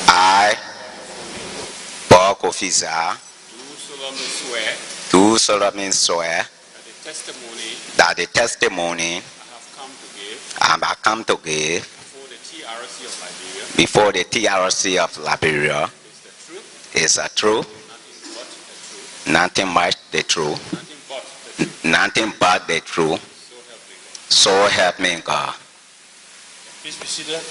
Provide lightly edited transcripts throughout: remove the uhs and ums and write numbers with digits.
I, Paul Kofi, do solemnly swear that the testimony I have come to give before the TRC of Liberia is the truth, nothing but the truth, nothing but the truth. So help me God. Please be seated.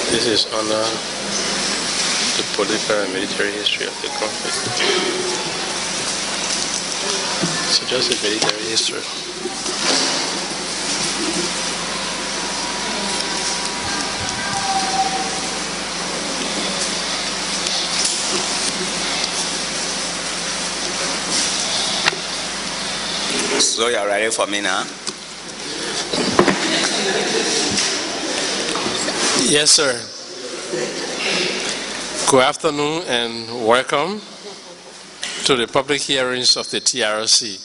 This is on the political and military history of the conflict. So just a military history. So you're ready for me now? Yes, sir. Good afternoon and welcome to the public hearings of the TRC.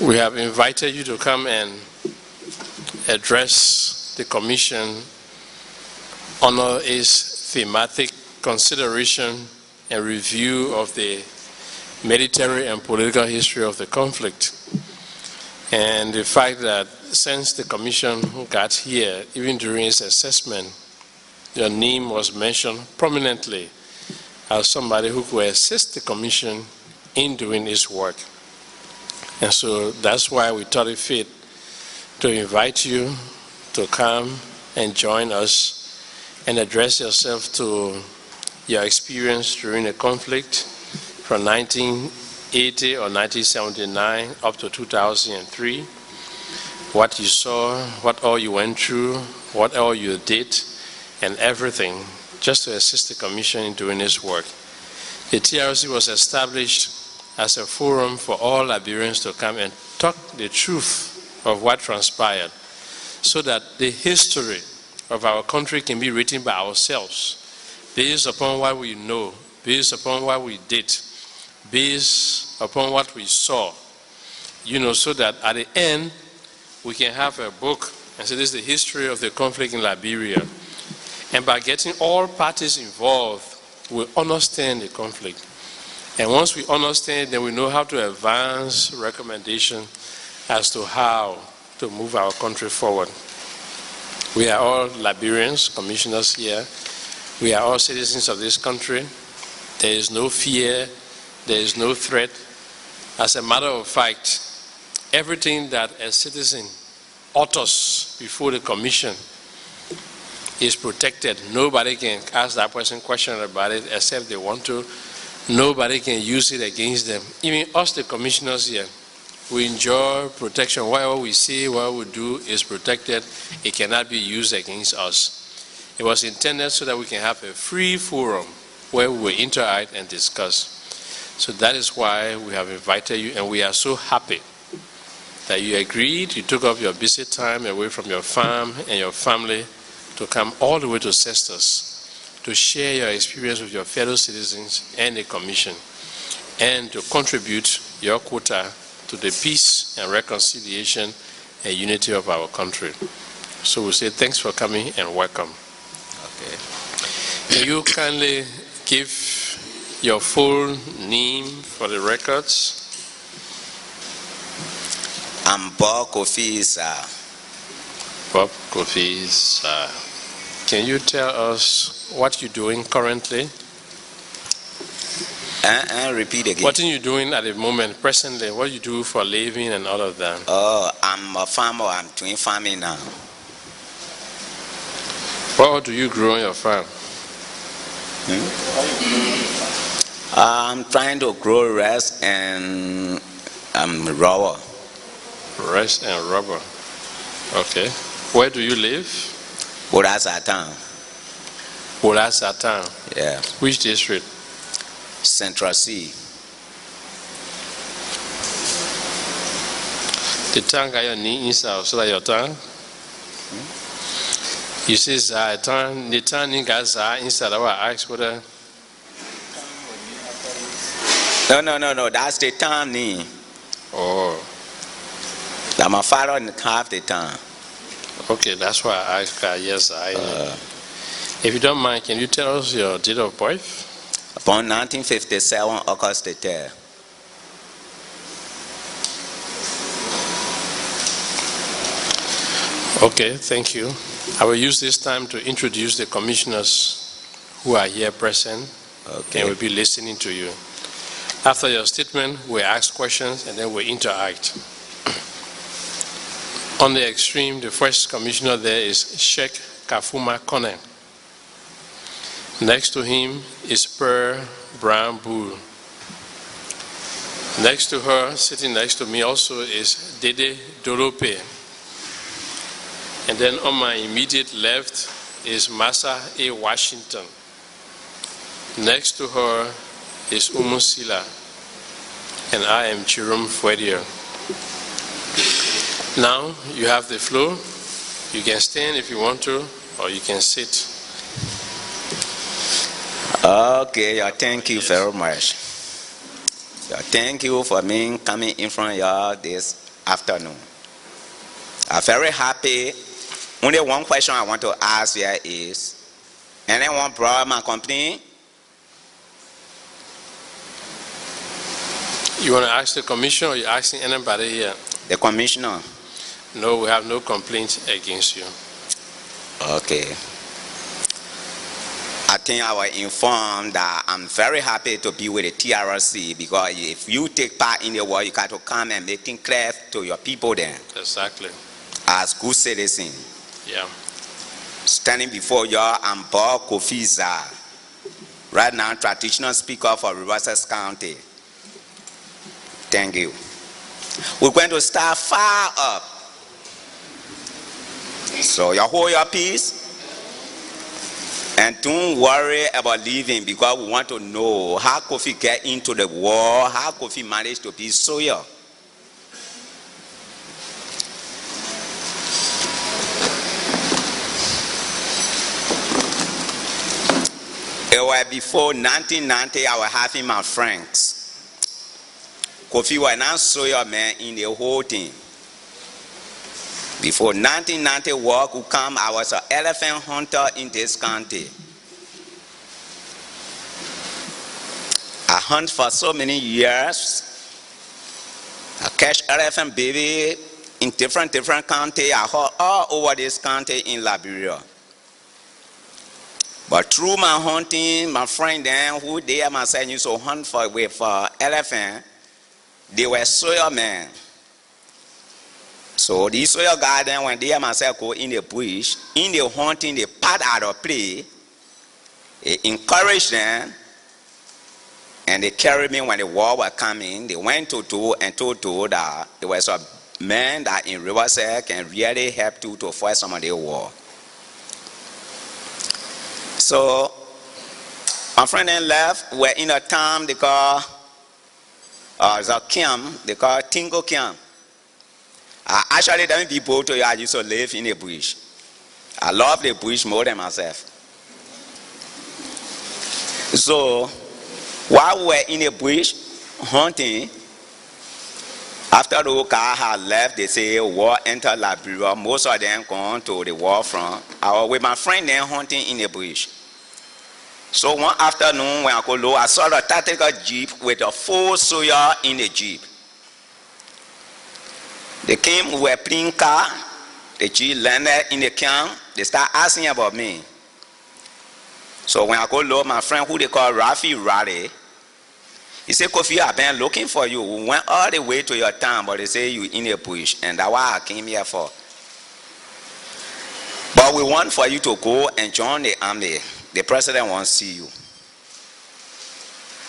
We have invited you to come and address the Commission on its thematic consideration and review of the military and political history of the conflict. And the fact that since the Commission got here, even during its assessment, your name was mentioned prominently as somebody who could assist the Commission in doing its work. And so that's why we thought it fit to invite you to come and join us and address yourself to your experience during the conflict from 1980 or 1979 up to 2003, what you saw, what all you went through, what all you did, and everything, just to assist the Commission in doing its work. The TRC was established as a forum for all Liberians to come and talk the truth of what transpired, so that the history of our country can be written by ourselves, based upon what we know, based upon what we did, based upon what we saw, so that at the end we can have a book and say this is the history of the conflict in Liberia. And by getting all parties involved, we understand the conflict. And once we understand, then we know how to advance recommendations as to how to move our country forward. We are all Liberians, commissioners here. We are all citizens of this country. There is no fear. There is no threat. As a matter of fact, everything that a citizen utters before the Commission is protected. Nobody can ask that person questions about it except they want to. Nobody can use it against them. Even us, the commissioners here, we enjoy protection. Whatever we say, what we do is protected. It cannot be used against us. It was intended so that we can have a free forum where we will interact and discuss. So that is why we have invited you, and we are so happy that you agreed, you took up your busy time away from your farm and your family to come all the way to Cestus to share your experience with your fellow citizens and the Commission, and to contribute your quota to the peace and reconciliation and unity of our country. So we say thanks for coming and welcome. Okay. Can you kindly give your full name for the records? I'm Bob Kofi, sir. Bob Kofi, sir. Can you tell us what you're doing currently? Repeat again. What are you doing at the moment, presently? What you do for living and all of that? Oh, I'm a farmer. I'm doing farming now. What do you grow on your farm? I'm trying to grow rice and rubber. Rice and rubber. Okay. Where do you live? Satan. Satan. Yeah. Which district? Central C. The town got your name inside, so that your town? You say the time you guys are instead of I ask whether. No. That's the time. Oh. That my father didn't have the time. Okay, that's why I asked. Yes, if you don't mind, can you tell us your date of birth? Born 1957, August the 3rd. Okay, thank you. I will use this time to introduce the commissioners who are here present and will be listening to you. After your statement, we'll ask questions and then we'll interact. On the extreme, the first commissioner there is Sheikh Kafuma Kone. Next to him is Per Brown Bull. Next to her, sitting next to me also, is Dede Dorope. And then on my immediate left is Massa A. Washington. Next to her is Umusila. And I am Chirum Fuedio. Now you have the floor. You can stand if you want to, or you can sit. Okay, thank you very much. Thank you for me coming in front of you this afternoon. I'm very happy. Only one question I want to ask here is, anyone brought my company? You want to ask the commissioner or you're asking anybody here? The commissioner. No, we have no complaints against you. Okay. I think I was informed that I'm very happy to be with the TRC, because if you take part in the war, you got to come and make things clear to your people then. Exactly. As good citizens. Yeah. Standing before you, I'm Bob Kofi. Right now, traditional speaker for Rivers County. Thank you. We're going to start far up. So you hold your peace and don't worry about leaving, because we want to know how Kofi get into the war, how Kofi managed to be soldier. It was before 1990, I was having my friends. Kofi was not soldier man in the whole thing. Before 1990 war could come, I was an elephant hunter in this country. I hunt for so many years. I catch elephant baby in different countries. I hunt all over this country in Liberia. But through my hunting, my friend then, who they and myself used to hunt with elephant, they were soil men. So these soil guys then, when they and myself go in the bush, in the hunting, they part out of play, they encourage them, and they carried me when the war was coming. They went to and told that there was a man that in Riverside can really help to fight some of the war. So my friend then left. We're in a town they call the camp, they call Tingo Camp. Actually, them people to you, I used to live in the bush. I love the bush more than myself. So while we were in the bush hunting, after the car had left, they say war entered Liberia. Most of them gone to the war front. I was with my friend then hunting in the bush. So one afternoon when I go low, I saw a tactical jeep with a full soldier in the jeep. They came, we were playing car. The jeep landed in the camp. They start asking about me. So when I go low, my friend who they call Rafi Raleigh, he said, Kofi, I've been looking for you. We went all the way to your town, but they say you in a bush, and that's why I came here for. But we want for you to go and join the army. The president wants to see you.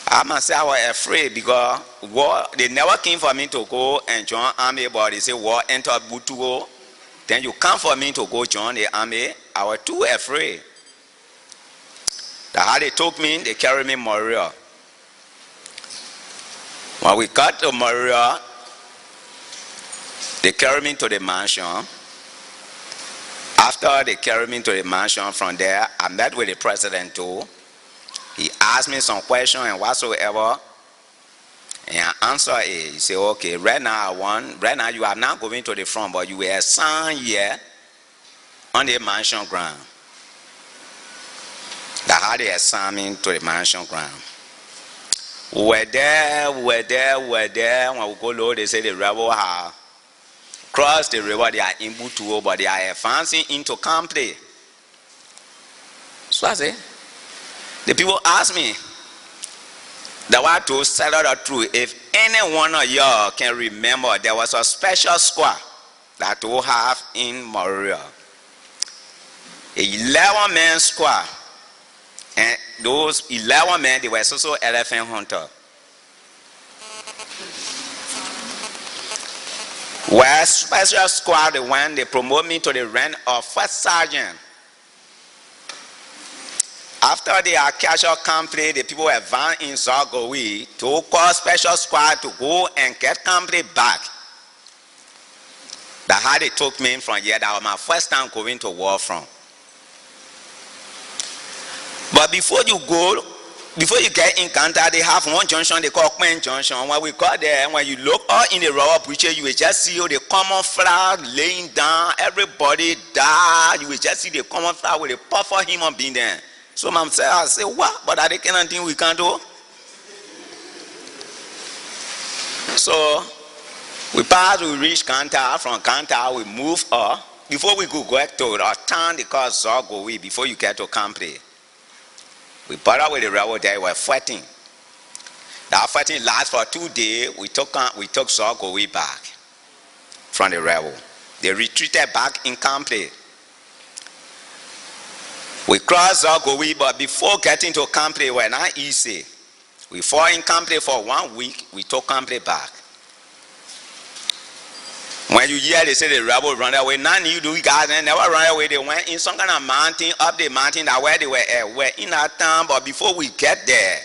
I must say I was afraid because war, they never came for me to go and join army, but they say war entered Butuo. Then you come for me to go join the army. I was too afraid. That's how they took me, they carried me to Monrovia. When we got to Monrovia, they carried me to the mansion. After they carried me to the mansion, from there, I met with the president too. He asked me some questions and whatsoever. And I answered it. He said, okay, right now you are not going to the front, but you were assigned here on the mansion ground. That's how they assigned me to the mansion ground. We were there. When we go low, they say the rebel have crossed the river. They are in Butuo, but they are advancing into Confl. So I say, the people ask me, the one to settle the truth. If any one of y'all can remember, there was a special squad that we have in Monrovia. 11-man squad. And those 11 men, they were also elephant hunters. Where special squad, when they promote me to the rank of first sergeant. After the casual Confl, the people advanced in Zogowi to call special squad to go and get Confl back. That's how they took me from here. That was my first time going to war front. But before you get encounter, they have one junction they call Queen Junction. When we got there, when you look all in the rubber preacher, you will just see the common flag laying down. Everybody died. You will just see the common flag with a puffer human being there. So I say, what? But are there anything we can do? So we passed, we reached Kanta. From Kanta, we moved up. Before we could go to a town they call Zogowi, before you get to Confl. We brought with the rebel there, we were fighting. That fighting lasted for 2 days. We took Zogowi back from the rebel. They retreated back in Confl. We crossed Zogowi, but before getting to Confl, we were not easy. We fought in Confl for 1 week. We took Confl back. When you hear they say the rebel run away, none you do guys and never run away. They went in some kind of mountain, up the mountain that where they were in that town. But before we get there,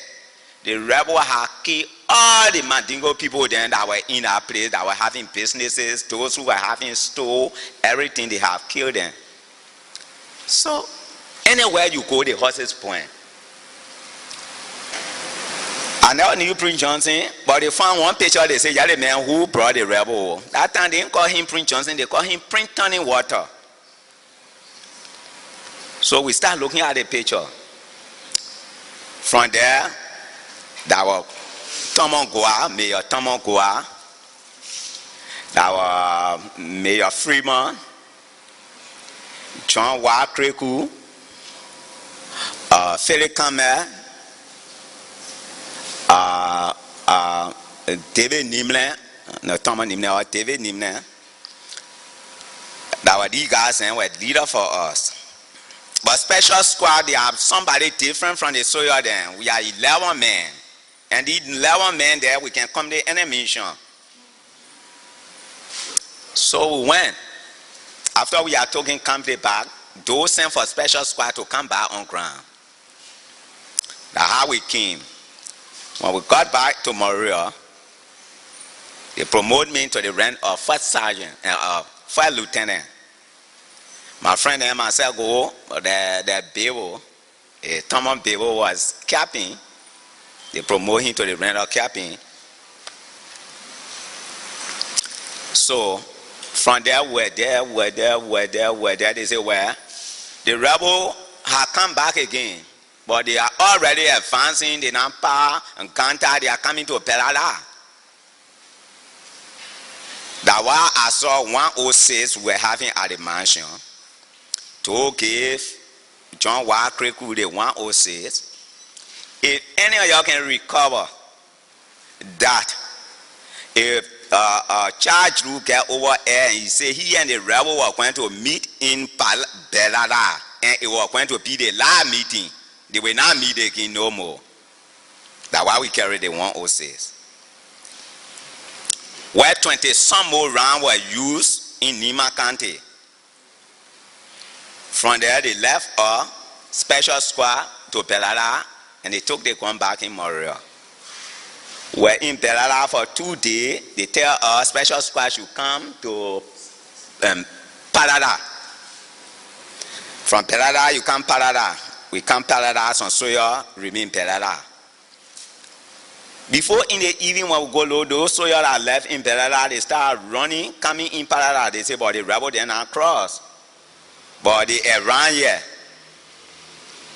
the rebel had killed all the Mandingo people then that were in that place, that were having businesses, those who were having store, everything, they have killed them. So anywhere you go, the horses point. I never knew Prince Johnson, but they found one picture, they say, yeah, the man who brought the rebel. That time they didn't call him Prince Johnson, they call him Prince Turning Water. So we start looking at the picture. From there, that was Tomongoa, Mayor Tomongoa. That was Mayor Freeman, John Wakreku, Philip Kamer, David Nimle, no Thomas Nimle or David Nimle. That were these guys and were leader for us. But special squad, they have somebody different from the soil then. We are 11 men. And these 11 men there, we can come to any mission. So we went. After we are taking Confl back, those sent for special squad to come back on ground. That's how we came. When we got back to Monrovia, they promoted me to the rank of first sergeant and first lieutenant. My friend and myself go, the Bevo, Thomas Bevo was captain. They promoted him to the rank of captain. So from there, we're there. They say, well, the rebel had come back again. But they are already advancing the Nampa and Kanta, they are coming to Pelala. That's why I saw 106 were having at the mansion to give John Wakreku the 106. If any of y'all can recover that, if Charge Rule get over air and he say he and the rebel were going to meet in Pelala and it was going to be the last meeting. They will not meet again no more. That's why we carry the 106. Where 20 some more rounds were used in Nima County. From there, they left a special squad to Pelala and they took the gun back in Monrovia. We're in Pelala for 2 days. They tell us special squad should come to Palala. From Perada, you come Parada. We come Parada, some soil remain Perada. Before in the evening when we go low, those soil are left in Perada, they start running, coming in Parada. They say, but the rebel then not cross. But they around here.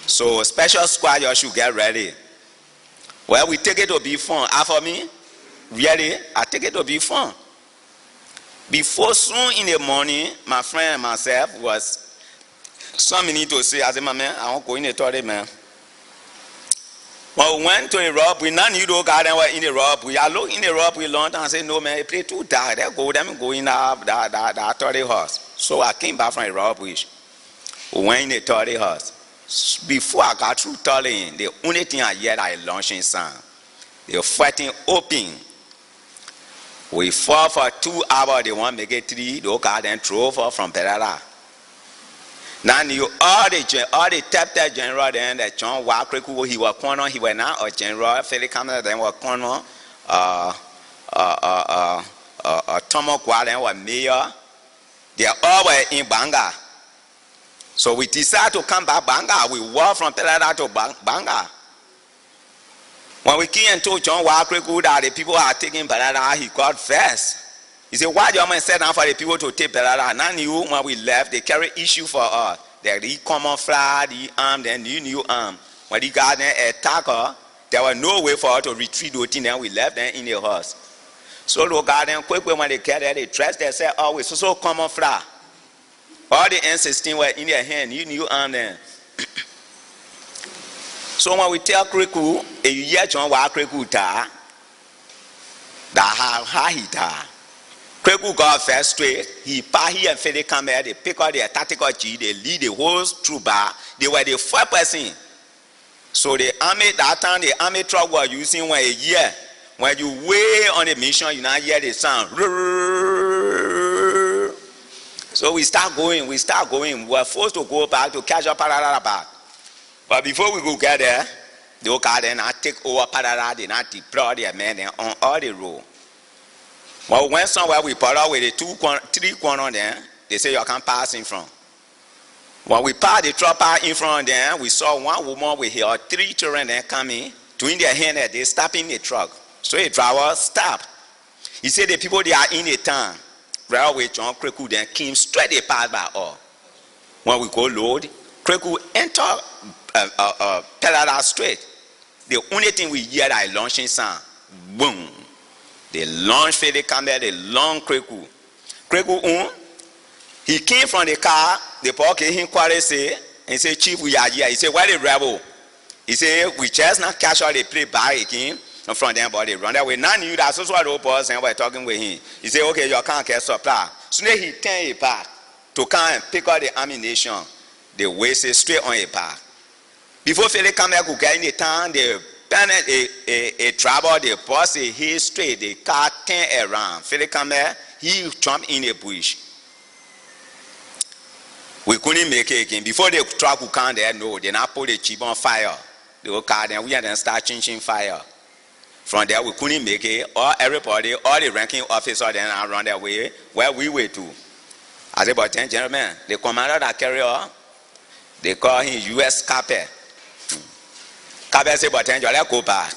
So special squad, you should get ready. Well, we take it to be fun. For me, really, I take it to be fun. Before soon in the morning, my friend and myself was some need to say, I said, my man, I won't go in the toilet, man. Well, we went to the rob, we not knew the garden were in the rob. We are looking in the rob, we learned and said, no man, it play too dark. They go them go in the toilet house. So I came back from the rob wish. We went in the toilet house. Before I got through toilet, the only thing I heard I launching sound. They were fighting open. We fought for 2 hours, they want to make it 3, the garden drove off from Perada. Now you all the chapter general then that John Wakriku, he was corner, he was not a general, Philip Cameron then was corner, Tomo Kwa then was mayor. They all were in Banga. So we decided to come back Banga. We walked from Perada to Banga. When we came and told John Wakriku that the people are taking Perada, he got vexed. He said, why do you set down for the people to take Perada? Now knew when we left, they carry issue for us. The ecomog, the arm, then new arm. When they got an attacker, there was no way for us to retreat the thing, then we left them in the house. So the garden quick when they carry they dressed, they said, oh, we so common fly. All the N16 were in their hand, new arm then. So when we tell Kriku, a year John Wakriku ta, that how he ta. Kriku got first straight, he he and Fede come here, they pick out their tactical G, they lead the whole troop bar, they were the 4%. So the army, that time the army truck was using one a year. When you way on the mission, you now hear the sound. So we start going, we were forced to go back to catch up Parada back. But before we go get there, the Oka then take over Parada, they not deploy their men on all the road. Well, we went somewhere, we put out with the 3 corner there, they say you can't pass in front. When we passed the trapper in front there, we saw one woman with her 3 children there coming, doing their hand there, they stopping the truck. So the driver stopped. He said the people they are in the town. Railway John Kriku then came straight they passed by all. When we go load, Kriku enter Perada straight. The only thing we hear is launching sound. Boom. They launched for the camera, they launched Kriku. Kriku, he came from the car, the pocket him quarry say, and say, Chief, we are here. He said, where the rebel? He said, we just not catch all the play by again. From them, but they run that way. None knew that, so what the boss and we're talking with him. He said, okay, you can't get supply. So then he turned a pack to come and pick up the ammunition. They wasted straight on a pack. Before Philip come back, get in the town, they panic a trouble, they boss a hill straight, the car turned around. Philip come back, he jumped in a bush. We couldn't make it again. Before the truck would come there, no, they not put the jeep on fire. The car then we had to start changing fire. From there we couldn't make it. Everybody, all the ranking officers then around that way where we were to. I said, but then gentlemen, the commander that carry on, they call him US Capet. Capet said, but then let's go back.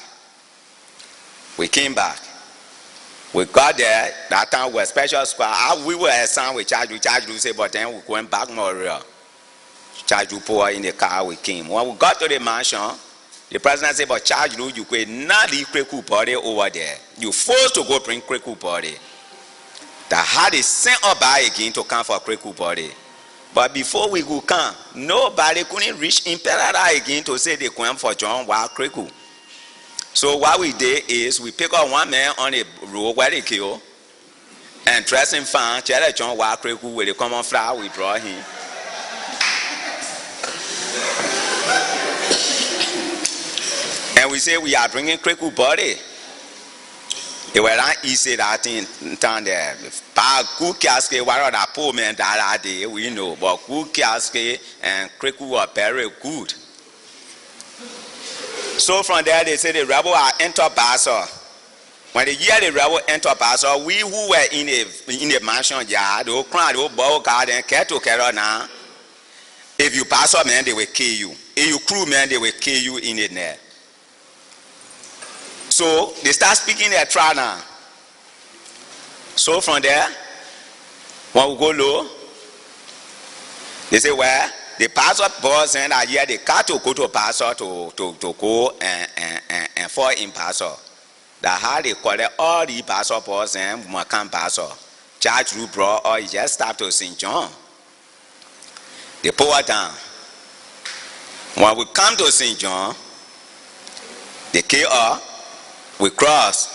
We came back. We got there, that time we were special squad. We were assigned with charge, say, but then we went back Monrovia. Charge you pour in the car, we came. When we got to the mansion, the president said, but charge you could not leave Kriku party over there. You forced to go bring Kriku party. That had it sent up by again to come for Kriku party. But before we could come, nobody couldn't reach Imperator again to say they come for John Wild Kriku. So what we did is we pick up one man on the road where they kill and dress him fine, tell John Wild Kriku with the common flower, we draw him. And we say we are bringing Kriku body. They were not easy that in town there. But Kukiaske, what are the poor men that day, we know. But Kukiaske and Kriku were very good. So from there they say the rebel are enter Basel. When they hear the rebel enter Basel, we who were in the mansion yard, the crowd, the ball garden, cattle carol now. A If you pass up, man, they will kill you. If you crew, man, they will kill you in the net. So they start speaking their trial now. So from there, when we go low, they say, well, the pastor boss and I hear the car to go to pastor to go and fall in pastor. That how they collect all the pastor boss and Macan pastor. Charge you bro, or you just stop to St. John. They pour it down. When we come to St. John, they kill us, we cross.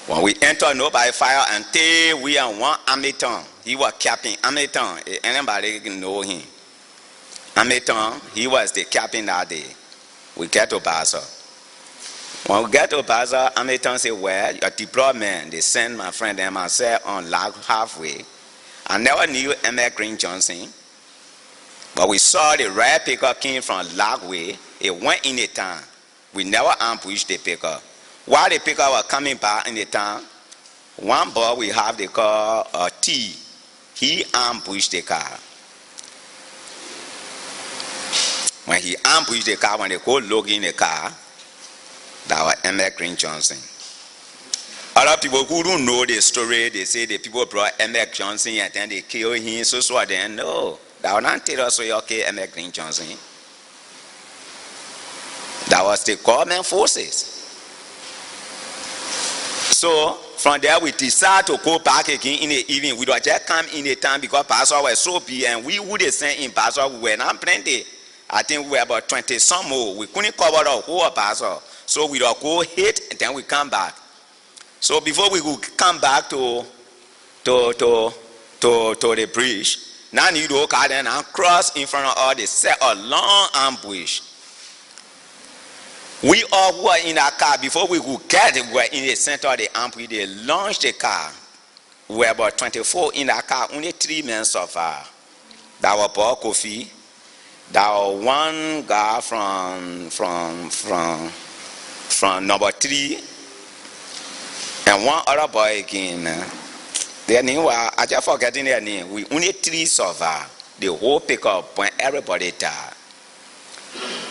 When we enter, nobody fire until we are one Amiton. He was captain Amiton. Anybody know him? Amiton, he was the captain that day. We get to Basel. When we get to Basel, Amiton said, well, your deployment, they send my friend and myself on lag halfway. I never knew M.L. Green Johnson. But we saw the red pickup came from Lagway. It went in the town. We never ambushed the pickup. While the pickup was coming back in the town, one boy we have, they call T. He ambushed the car. When he ambushed the car, when they go look in the car, that was M.L. Green Johnson. Other people who don't know the story, they say the people brought M.L. Johnson and then they killed him, so I didn't know. That was not tell us so okay, M.L. Green Johnson. That was the government forces. So from there we decided to go back again in the evening. We don't just come in the town because pastor was so big and we would have sent in pastor. We were not plenty. I think we were about 20 some more. We couldn't cover the whole pastor. So we don't go hit and then we come back. So before we could come back to the bridge, now you do car and cross in front of us. They set a long ambush. We all were in our car before we could get it. We were in the center of the ambush. They launched the car. We were about 24 in our car. Only 3 men so far. That was Paul Kofi. That was one guy from number 3, and one other boy again. Their name was, I just forgetting their name. We only 3 survived. The whole pickup when everybody died.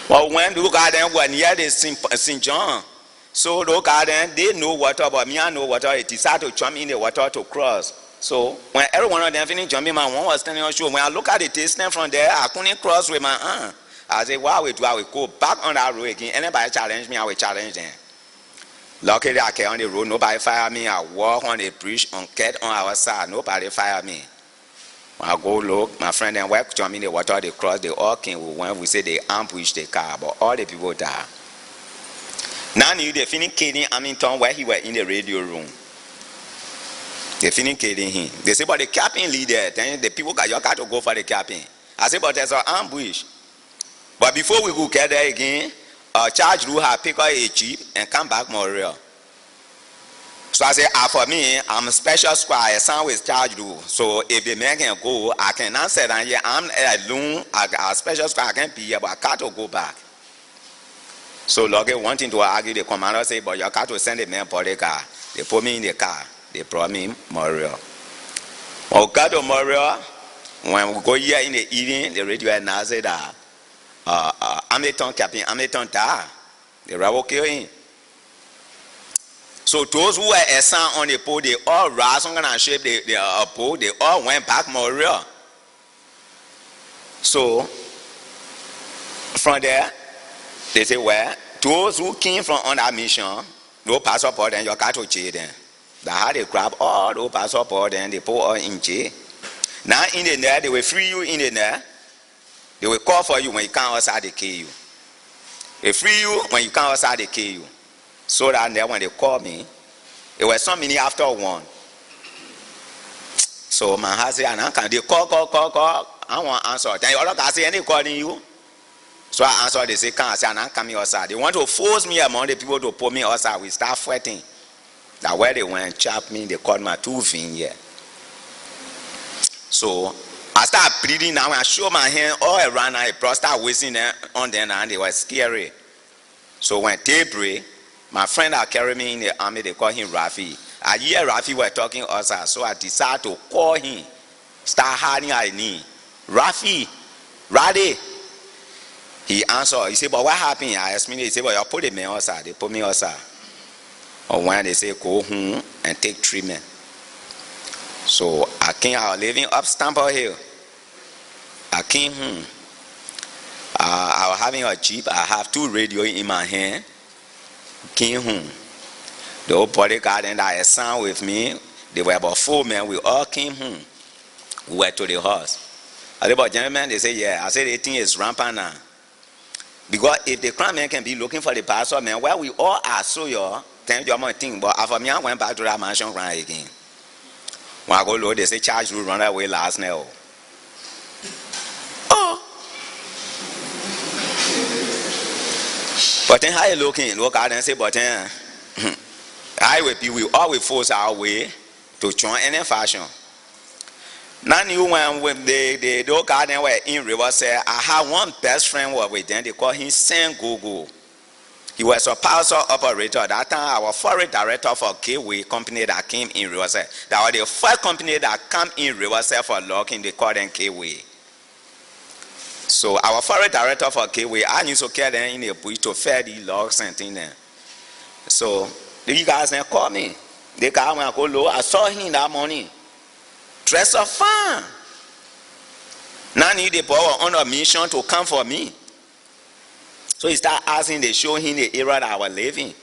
But when the garden were near the St. John, so the garden, they know water, but me I know water. They decided to jump in the water to cross. So when every one of them finished jumping, my one was standing on shore. When I look at the distance from there, I couldn't cross with my arm. I said, what we do? I will go back on that road again. Anybody challenge me, I will challenge them. Luckily, I came on the road. Nobody fired me. I walk on the bridge and get on our side. Nobody fired me. When I go look, my friend and wife jump in the water. They cross. They all came. When we say they ambushed the car, but all the people died. Now they finished killing Hamilton where he was in the radio room. They finished killing him. They say, but the captain leader. Then the people got your car to go for the captain. I said, but there's an ambush. But before we could get there again, Charge Rule had picked up a jeep and come back Monrovia. So I said, for me, I'm a special squad. I sound with Charge Rule. So if the man can go, I cannot sit down here. I'm alone. A special squad, I can't be here, but I got to go back. So Lucky wanting to argue, the commander said, but you got to send the man for the car. They put me in the car. They brought me Monrovia. When we got to Monrovia, when we go here in the evening, the radio announced that Hamilton captain, Hamilton died. The rebel killed him. So those who were assigned on the pole, they all rise on and shape the pole. They all went back Monrovia. So from there, they say, well, those who came from on that mission, no passport, then you got to jail them. That's how they grab all those passport and they put all in jail. Now in the net, they will free you in the net. They will call for you when you come outside, they kill you. They free you when you come outside, they kill you. So that then when they call me, it was some minute after 1. So my husband and they call. I want to answer. Then the other guy say, any calling you? So I answer, they say, can't say, I'm not coming outside. They want to force me among the people to put me outside. We start fighting. That where they went and chop me, they called my 2 fingers here. So I start bleeding now. I show my hand all around. I start wasting them on them and they were scary. So when daybreak, my friend that carried me in the army, they call him Rafi. I hear Rafi were talking outside, so I decided to call him. Start hiding at knee. Rafi, Ready? He answered. He said, but what happened? I asked me. He said, well, you put the man outside. They put me outside. Or when they say, go home and take treatment. So I came out living up Stamford Hill. I came home. I was having a Jeep. I have 2 radios in my hand. Came home. The whole bodyguard and I assigned with me. They were about 4 men. We all came home. We went to the house. I said, but gentlemen, they say, yeah. I said, the thing is rampant now. Because if the crime man can be looking for the pastor, man, where we all are, so you thank you my thing. But after me, I went back to that mansion ground again. When I go low, they say, charge will run away last night. Oh. But then how you looking? Look out and say, but then we all will force our way to join any fashion. Now you when the look out and were in River said, I have one best friend was with them, they call him Saint Gogo. He was a parcel operator. That time our foreign director for Gateway company that came in Riverside. That was the first company that came in Riverside for logging, they called them Gateway. So our foreign director for Gateway, I used to carry them in the bush to fair the logs and things there. So you guys then call me. They come and go low. I saw him that morning. Dressed up fine. Now need the power on a mission to come for me. So he started asking, they show him the era that I was living.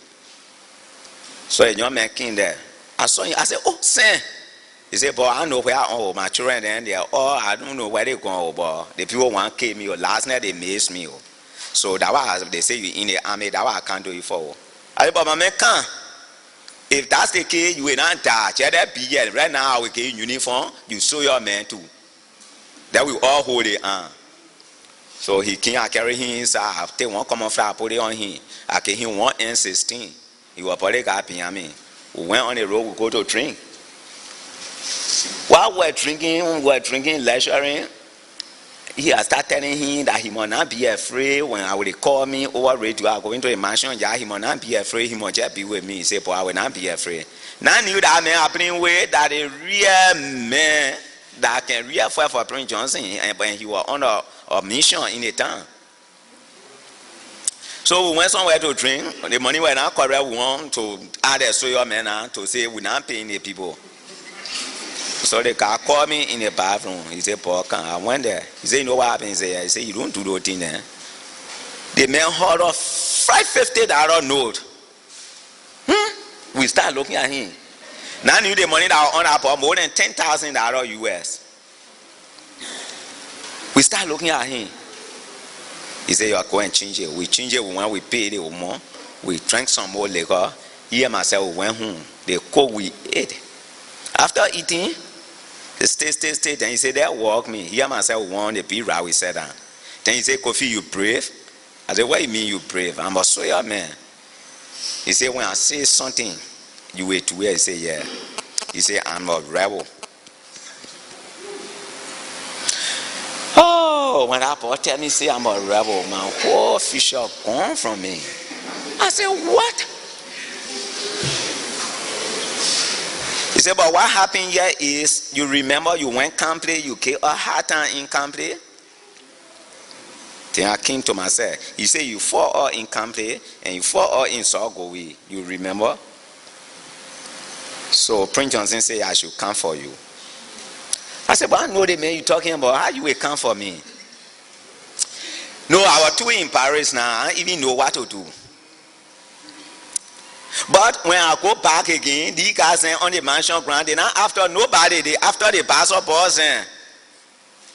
So a young man came there. I saw him, I said, oh, Sam. He said, but I know where all my children and they are all, I don't know where they're going, but the people want to kill me. Last night they missed me. So that was, they say you in the army, that was I can't do it for. I said, but my man can't. If that's the case, you will not die. Right now I will give you uniform, you show your man too. That will all hold it on. So he came, I carry him inside. I take one common fly, I put it on him. I gave him 1 N16. He was probably got behind me. We went on the road, we go to drink. While we were drinking, lecturing, he had started telling him that he must not be afraid. When I would call me over radio, I go into the mansion, yeah, he must not be afraid, he must just be with me. He said, but I will not be afraid. Now I knew that man happening way that a real man that can real fight for Prince Johnson, and he was on a mission in the town. So we went somewhere to drink. The money were not correct. We want to add a soil man to say we're not paying the people. So the guy called me in the bathroom. He said, Paul, I went there. He said, you know what happened? He said, you don't do those things there. The man hauled off $550 note. We start looking at him. Now I knew the money that was on our part, more than $10,000 US. We start looking at him. He said, you are going to change it. We change it when we paid it more. We drank some more liquor. He and myself went home. The cook we ate. After eating, stay. Then he said, that walk me. He and myself won the big round. We sat down. Then he said, Kofi, you brave? I said, what do you mean you brave? I'm a soya man. He said, when I say something, you wait to where? He said, yeah. He said, I'm a rebel. Oh, when that boy tell me, say I'm a rebel, my whole official gone from me. I said, what? He said, but what happened here is, you remember you went camping, you came a hard time in camping. Then I came to myself. He said, you fought all in camping and you fought all in Sogowe. You remember? So Prince Johnson said, I should come for you. I said, but I know the man you're talking about. How you will come for me? No, I was too in Paris now. I don't even know what to do. But when I go back again, these guys on the mansion ground, they not after nobody, they after the pastor boss and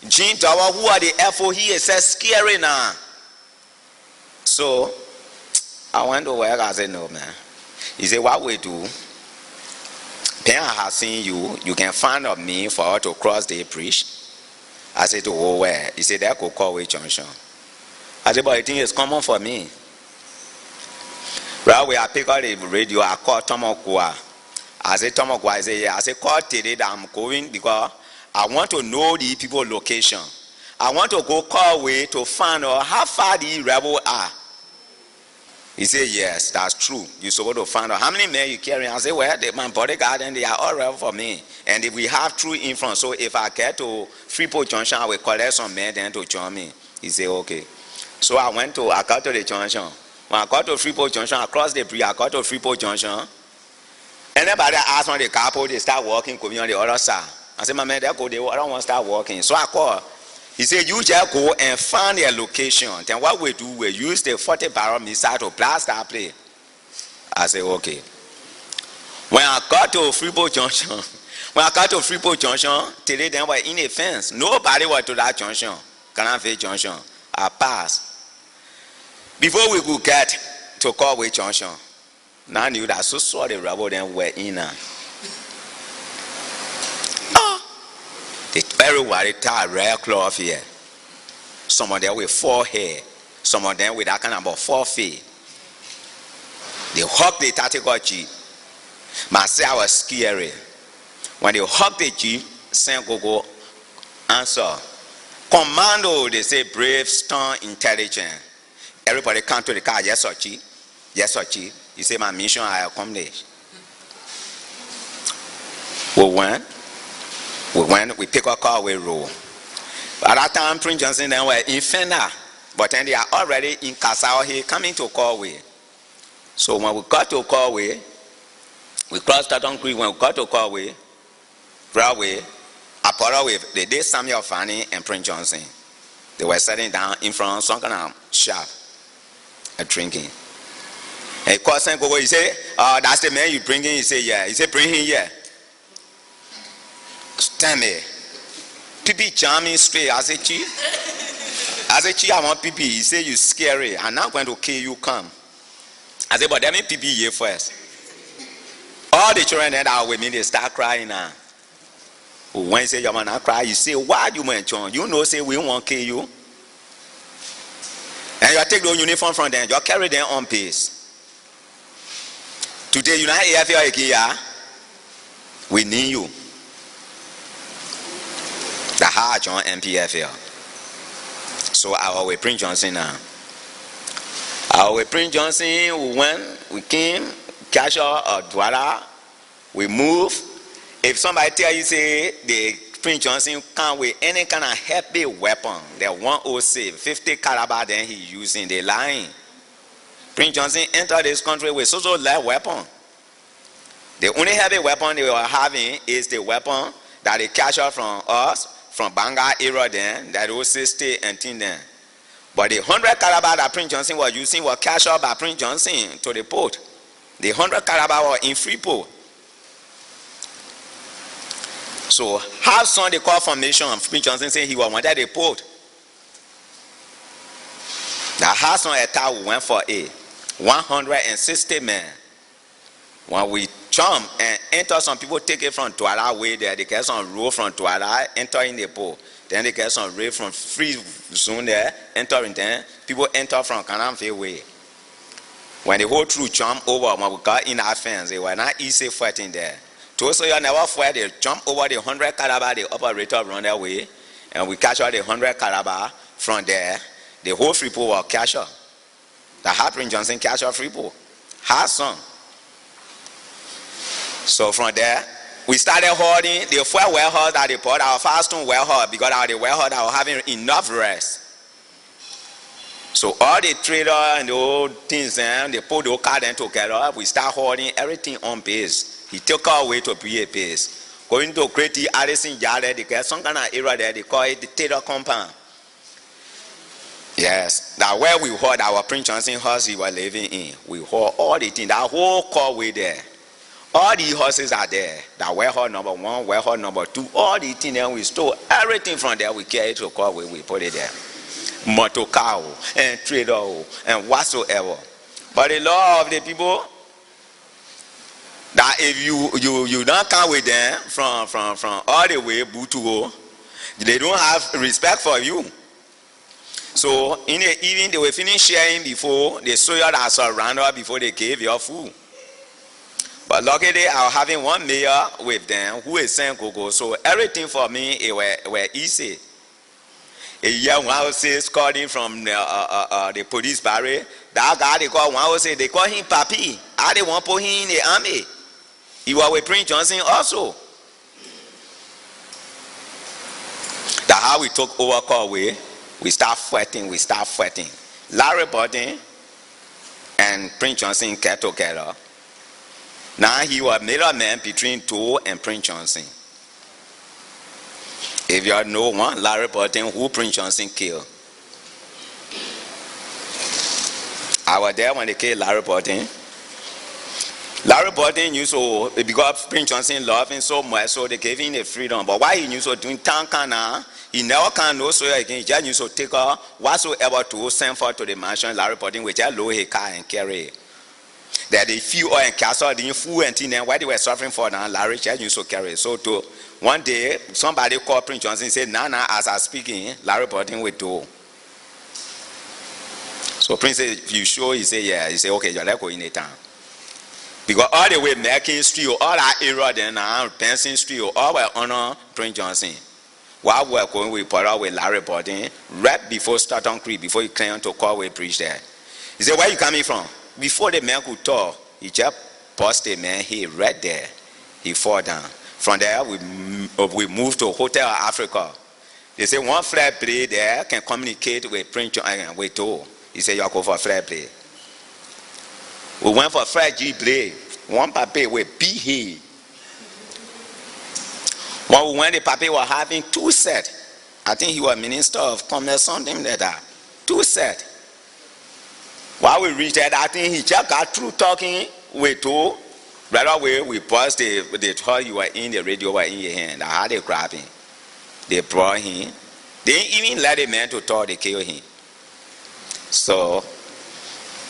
Jean Tower, who are the FO, he is scary now. So I went to work. I said, no, man. He said, what we do? Pen has seen you. You can find of me for her to cross the bridge. I said, to go where? He said, that could call way junction. I said, but I think it's common for me. Right away, I pick up the radio. I call Tomokwa. I said, Tomokwa. I said, yeah. I said, call today that I'm going because I want to know the people location. I want to go call way to find out how far the rebels are. He said, yes, that's true. You're supposed to find out how many men you carry. I said, well, my bodyguard and they are all right for me. And if we have true influence, so if I get to Freeport Junction, I will collect some men then to join me. He said, okay. So I got to the junction. When I got to Freeport Junction, I crossed the bridge, I got to Freeport Junction. Anybody asked on the carpool, they start walking, could be on the other side. I said, my man, they don't want to start walking. So I called. He said, you just go and find their location. Then what we do, we use the 40-barrel missile to blast that place. I said, okay. When I got to Freeport Junction, today they were in a fence. Nobody was to that junction, Confl Junction. I passed. Before we could get to Kofi Junction, now I knew that so saw the rebel then were in. They very well tie red cloth here. Some of them with 4 hair, some of them with that kind of about 4 feet. They hug the tactical jeep. Myself was scary. When they hug the jeep, Saint Gogo answer. Commando, they say brave, stern, intelligent. Everybody come to the car, yes or chief? Yes or chief? He said, my mission I accomplished. We pick a car, we roll. At that time, Prince Johnson then were in Fenda, but then they are already in Kasao here, coming to Kofi. So when we got to Kofi, we crossed Taton Creek. When we got to Kofi, Broadway, Apollo with they did Samuel Fanny and Prince Johnson. They were sitting down in front of some kind of shop and drinking. And he called Saint Gogo, he said, that's the man you bringing? He said, yeah. He said, bring him here. Tell me, PP charming straight. I said, Chief, I want PP. He said, you scary. I'm not going to kill you, come. I said, but let me PP here first. All the children that are with me, they start crying now. When you say you want to cry, you say, why you went John? You know, say we won't kill you. And you take the uniform from them, you carry them on pace. Today, you know, EFL, we need you. The hard on NPFL. So I will Prince Johnson now. I will Prince Johnson, we went, we came, cash out or Douala, we move. If somebody tell you say the Prince Johnson come with any kind of heavy weapon, the 106, 50 caliber then he using, the line. Prince Johnson entered this country with so light weapon. The only heavy weapon they were having is the weapon that they catch out from us, from Banga era then, that was 60 and 10 then. But the 100 caliber that Prince Johnson was using was catch out by Prince Johnson to the port. The 100 caliber was in Freeport. So how soon they call formation of Prince Johnson saying he wanted the port. The house on attack went for 160 men. When we jump and enter, some people take it from Douala way there. They get some road from Douala, enter in the port. Then they get some rail from free zone there, enter in there. People enter from Confl way. When the whole troop jump over, when we got in our fence, they were not easy fighting there. So you never fight, they jump over the 100 caliber, the operator run their way, and we catch out the 100 caliber from there. The whole Freeport will catch up. The Prince Johnson catch up Freeport. Hard song. So from there, we started holding the 4 warehouse that they put our Firestone warehouse because our warehouse that were having enough rest. So all the trader and the old things and they put the car then together. We start holding everything on base. He took our way to be a base. Going to create the Addison Yard, they get some kind of area there, they call it the Taylor Compound. Yes, that where we hold our Prince Johnson house he was living in. We hold all the things, that whole causeway there. All the horses are there. That warehouse number 1, warehouse number 2, all the things there we stole everything from there. We carry it to causeway, we put it there. Motor car and trader and whatsoever. But the law of the people, that if you don't come with them from all the way Butuo, they don't have respect for you. So in the evening they will finish sharing before they saw you that surrounded before they gave your food. But luckily I was having one mayor with them who is Saint Gogo, so everything for me it were easy. A year 106 called him from the police barrack. That guy they call 106, they call him Papi. I they want to put him in the army. He was with Prince Johnson also. That's how we took over Kofi. We start fighting. Larry Borden and Prince Johnson get together. Now he was middleman between Togo and Prince Johnson. If you know one, Larry Borden, who Prince Johnson killed. I was there when they killed Larry Borden. Larry Borden used to, because Prince Johnson loved him so much, so they gave him the freedom. But why he used to do Tankana, he never can know so again. He just used to take her whatsoever to send for to the mansion. Larry Borden would just load his car and carry it. That they feel oil and castle, the food and thing, and what they were suffering for now, Larry just used to carry it. So to one day, somebody called Prince Johnson and said, Nana, as I'm speaking, Larry Borden will do. So Prince said, if you sure? He said, yeah. He said, okay, you're go in the town. Because all the way Merkin Street, all that area then now, Benson Street, all were honor Prince Johnson. While we were going with Paul with Larry Borden, right before Staunton Creek, before he came to call we preach there. He said, where you coming from? Before the man could talk, he just busted the man here right there. He fall down. From there, we moved to Hotel Africa. They say one flat play there can communicate with Prince Johnson with Togo. He said, you go for a flat play. We went for Fred G. Blade. One papi with B here. When we went, the papi was having 2 sets. I think he was Minister of Commerce, something like that. 2 sets. While we reached that, I think he just got through talking with two. Right away, we paused they told you were in the radio, were in your hand. I had to grab him. They brought him. They didn't even let the man to talk, they killed him. So,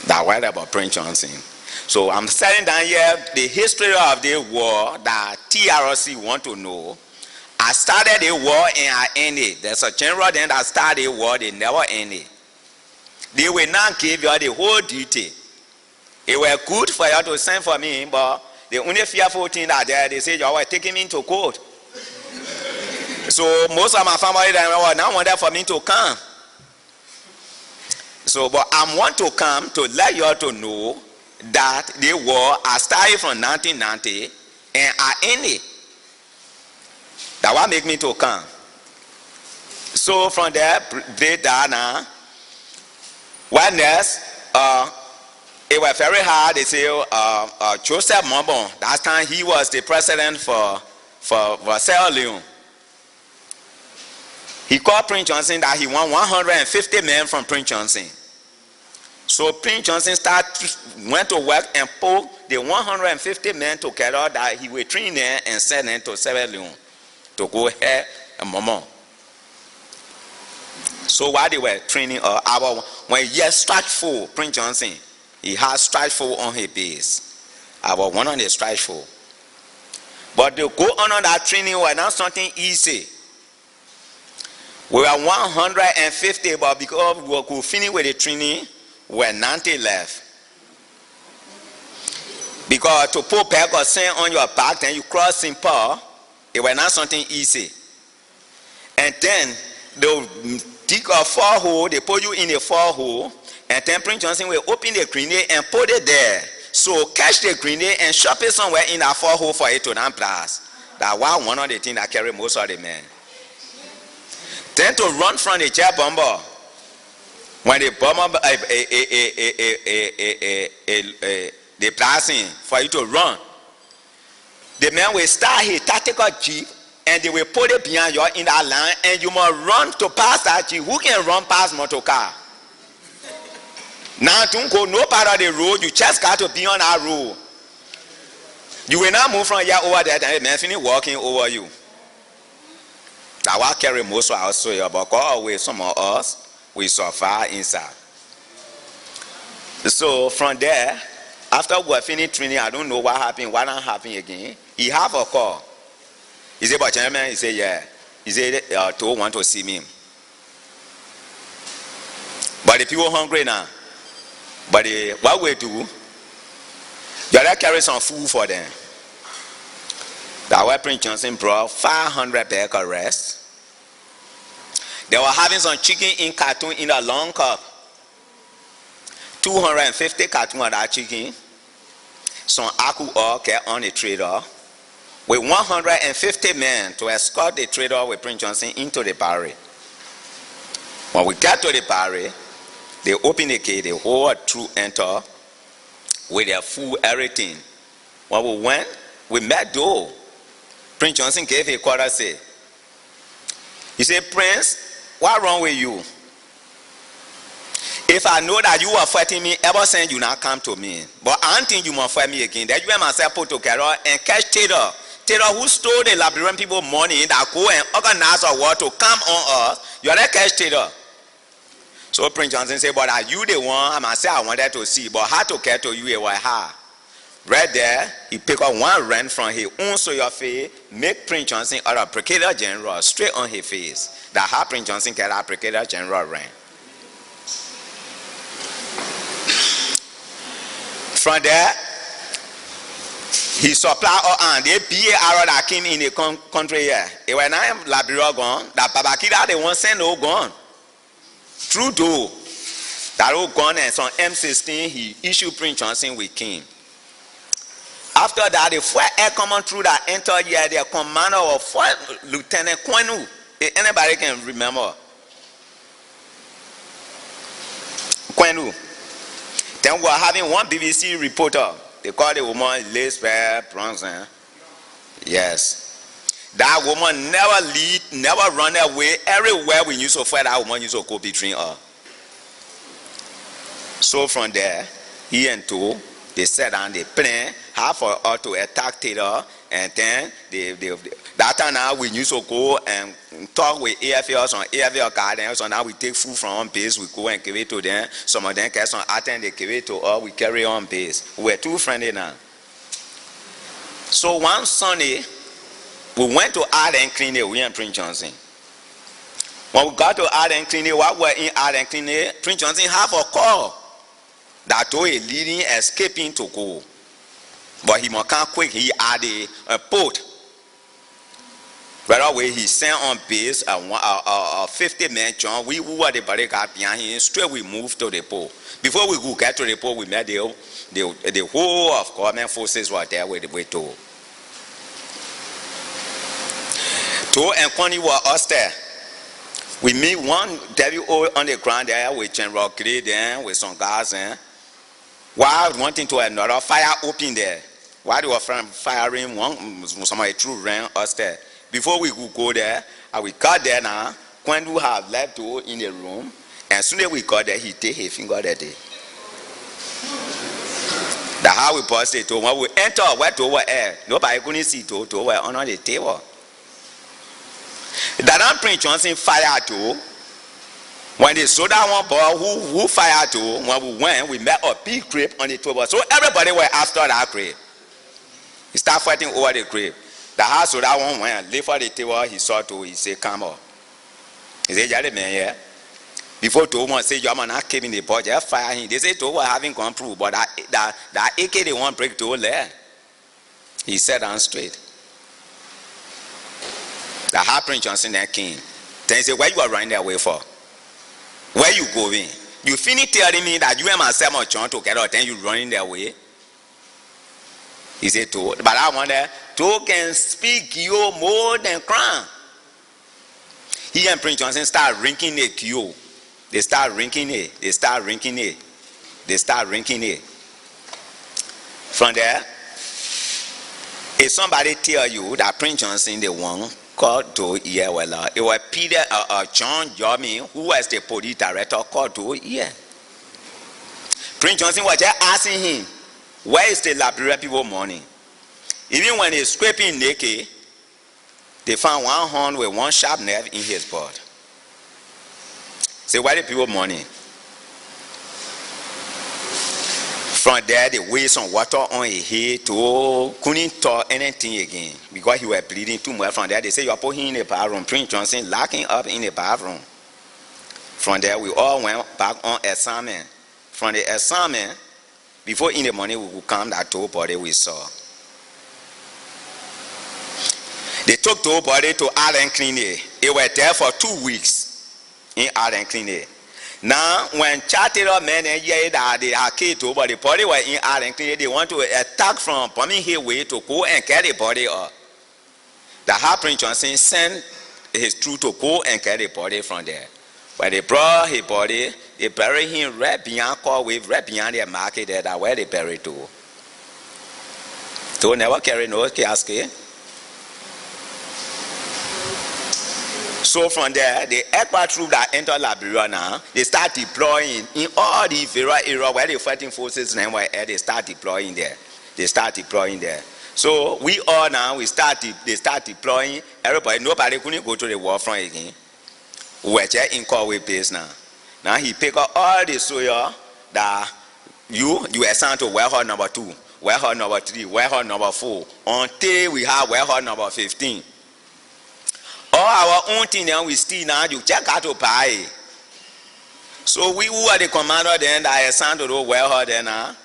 that was about Prince Johnson. So I'm setting down here the history of the war that TRC want to know. I started a war and I ended. There's a general then that started a war, they never ended. They will not give you the whole detail. It was good for you to send for me, but the only fearful thing that they say you were taking me to court. So most of my family now wanted for me to come. So, but I want to come to let you all to know that the war I started from 1990 and I ended. That what make me to come. So from there, break down now. One else, it was very hard. They say Joseph Mobon. That time he was the president for Sierra Leone. He called Prince Johnson that he won 150 men from Prince Johnson. So Prince Johnson went to work and pulled the 150 men together that he would train them and send them to Sierra Leone to go here and Mobon. So while they were training, when he had strikeful, Prince Johnson, he had strikeful on his base. I was one of the strikeful. But to go on that training was not something easy. We were 150, but because we could finish with the training, we were 90 left. Because to put back or sand on your back, then you cross St. Paul, it was not something easy. And then they'll dig a 4-hole, they put you in a 4-hole, and then Prince Johnson will open the grenade and put it there. So catch the grenade and shove it somewhere in that 4-hole for it to not blast. That was one of the things that carry most of the men. Then to run from the jet bomber, when the bomber they blasting for you to run, the man will start his tactical jeep and they will put it behind you in that line and you must run to pass that jeep. Who can run past motor car? Now don't go no part of the road, you just got to be on that road. You will not move from here over there and the man finish walking over you. That will carry most of our soil, but always some of us, we suffer inside. So from there, after we finished training, I don't know what happened, what not happened again. He have a call. He said, but gentlemen, he said, yeah. He said, Togo want to see me. But the people hungry now. But what we do, you gotta carry some food for them. That way Prince Johnson brought 500 bag of rice. They were having some chicken in carton in a long cup. 250 carton of that chicken. Some aku oil get on the trader with 150 men to escort the trader with Prince Johnson into the barrel. When we get to the barrel, they open the gate, the whole troop enter with their food, everything. When we went, we met though. Prince Johnson gave a quarter say. He said, Prince, what wrong with you? If I know that you are fighting me, ever since you not come to me. But I don't think you must fight me again. That you and myself put together and catch Taylor. Taylor who stole the Liberian people money that go and organize a war to come on us. You are not catch Taylor. So Prince Johnson said, but are you the one? I must say I wanted to see. But how to get to you, it was hard. Right there, he picked up one rand from his own soldier face, make Prince Johnson out of Brigadier General straight on his face. That how Prince Johnson get a Brigadier General rank. From there, he supplied all the BA arrow that came in the country here. It was not Liberia gone. That Babakida they won't send no gun. Trudeau, that old gun and some M16, he issued Prince Johnson with King. After that, the four ecomog through that entered here, the commander of First Lieutenant Kwenu. If anybody can remember. Kwenu. Then we were having one BBC reporter. They called the woman Elizabeth Bronson. Yes. That woman never lead, never run away. Everywhere we used to fight, that woman used to go between her. So from there, he and two, they sat down, they planned how for us to attack Taylor, and then that time now we used to go and talk with AFL on AFL gardens. So now we take food from on base, we go and give it to them. Some of them get some attend, they give it to us, we carry on base. We're too friendly now. So one Sunday, we went to Art and Clean Day, we and Prince Johnson. When we got to Art and Clean Day, while we were in Art and Clean Day, Prince Johnson have a call that told a leading escaping to go. But he must come quick, he had a boat. Right away, he sent on base a 50-man John. We who were the barricade behind him, straight we moved to the pole. Before we could get to the pole, we met the whole of government forces were there with the way to. To and Connie were us there. We meet one WO on the ground there with General Gray there, with some guys there. While wanting to another fire open there. While they were firing, somebody threw ran us there. Before we could go there, and we got there now, when we have left in the room, and soon as we got there, he take his finger that day. That's how we busted to. When we enter, where to over air, nobody couldn't see to over under the table. That Prince Johnson fired to. When they saw that one boy who fired to, when we went, we met a big grape on the table. So everybody were after that grape. He started fighting over the grape. The house of that one went, left for the table, he saw to, he said, come on. He said, yeah, man, yeah. Before to one say, your man not keeping the boy, just fire him. They say to over having gone through, but that AK they won't break to there. He sat down straight. The hard Prince Johnson that king. Then he said, where you are running away for? Where you going? You finish telling me that you and myself are trying together, then you running their way. He said, to, but I wonder, two can speak you more than crown. He and Prince Johnson start ranking a Q. They start ranking it. They start ranking it. They start ranking it. From there, if somebody tell you that Prince Johnson the one called to here, well, it was Peter John Yomi, who was the police director, called to here. Prince Johnson was just asking him, where is the Liberian people money? Even when he's scraping naked, they found one horn with one sharp nerve in his body. Say, where the people money? From there, they waste some water on his head to couldn't talk anything again because he was bleeding too much. From there, they say, you are put him in the bathroom. Prince Johnson locking up in the bathroom. From there, we all went back on assignment. From the assignment, before in the morning we would come that tow body we saw. They took tow body to Art and Clean Day. It was there for 2 weeks. in Iron Clean. Now, when Charter men and Yada, they are key to, but the body were in Iron Clean, they want to attack from Pommy Hill way to go and carry the body up. The Harper Johnson sent his troop to go and carry the body from there. When they brought his body, they buried him right beyond right beyond the market there, that where they buried to. So never carry no casket. So from there, the ECOWAS troop that enter Liberia now, they start deploying in all the various areas where the fighting forces and where they start deploying there. They start deploying there. So we all now, they start deploying. Everybody, nobody couldn't go to the war front again. We were just in Kofi base now. Now he pick up all the soldiers that you assign to warehouse number 2, warehouse number 3, warehouse number 4, until we have warehouse number 15. All our own thing then we still now, you check out to buy. So we who are the commander then that assigned to the warehouse then now.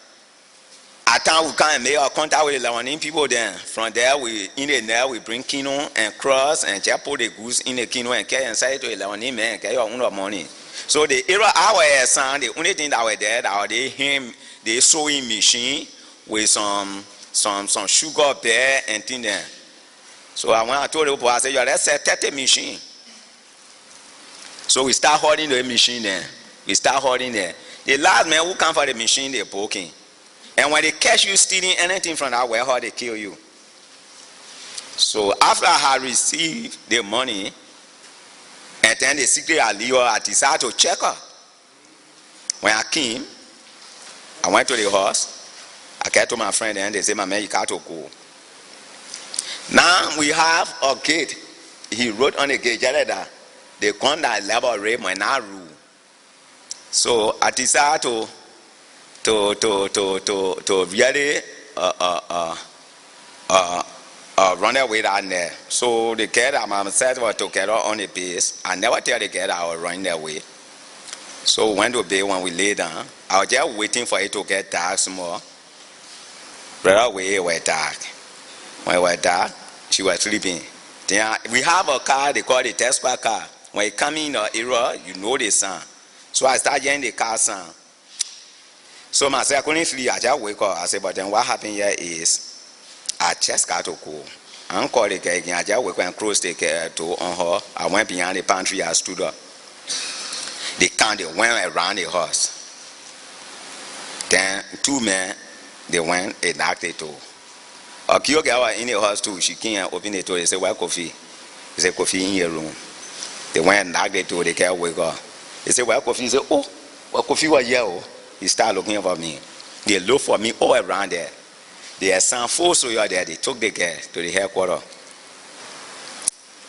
At time we can make a contact with the Lebanese people then. From there we in the net we bring kino and cross and just put the goods in the kino and carry inside to the Lebanese man and carry your own money. So the era our assigned, the only thing that were there that they him the sewing machine with some sugar bear and thing there. So when I told the people, I said, yeah, let's say 30 machine. So we start holding the machine there. We start holding there. The last man who come for the machine, they're poking. And when they catch you stealing anything from that warehouse, they kill you. So after I had received the money, and then the secret I decided to check her. When I came, I went to the house. I came to my friend and they said, my man, you got to go. Now we have a gate. He wrote on the gate that they come that level rate my now rule. So I decided to really run away down there. So the girl that myself was together on the base. I never tell the girl I was running that way. So when the day when we lay down, I was just waiting for it to get dark some more. Right away it was dark. When it was dark, she was sleeping. Then we have a car, they call it Tesla car. When it come in the area, you know the sound. So I started hearing the car sound. So myself, I couldn't sleep. I just wake up. I said, but then what happened here is, I just got to go. I don't call the girl again. I just wake up and close the door on her. I went behind the pantry. I stood up. They went around the house. Then 2 men, they went and knocked the door. A cute girl was in the house too. She came and opened the door. They said, where Kofi? He said, Kofi in your room. They went and knocked the door. They can't wake up. They said, where Kofi? He said, oh, well, Kofi was here. Oh. He started looking for me. They looked for me all around there. They assigned 4 soldiers there. They took the girl to the headquarters.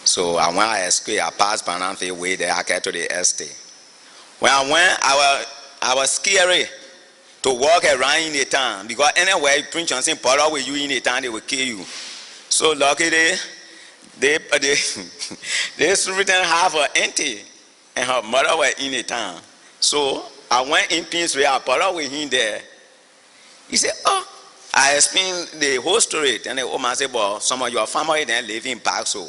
So when I escaped, I passed Bananfe way there. I came to the estate. When I went, I was scary to walk around in the town because anywhere Prince Johnson put up with you in the town, they will kill you. So luckily, they superintendent have her auntie and her mother were in the town. So I went in Pinsway, I put up with him there. He said, oh, I explained the whole story. And the old man said, well, some of your family then live in Park, so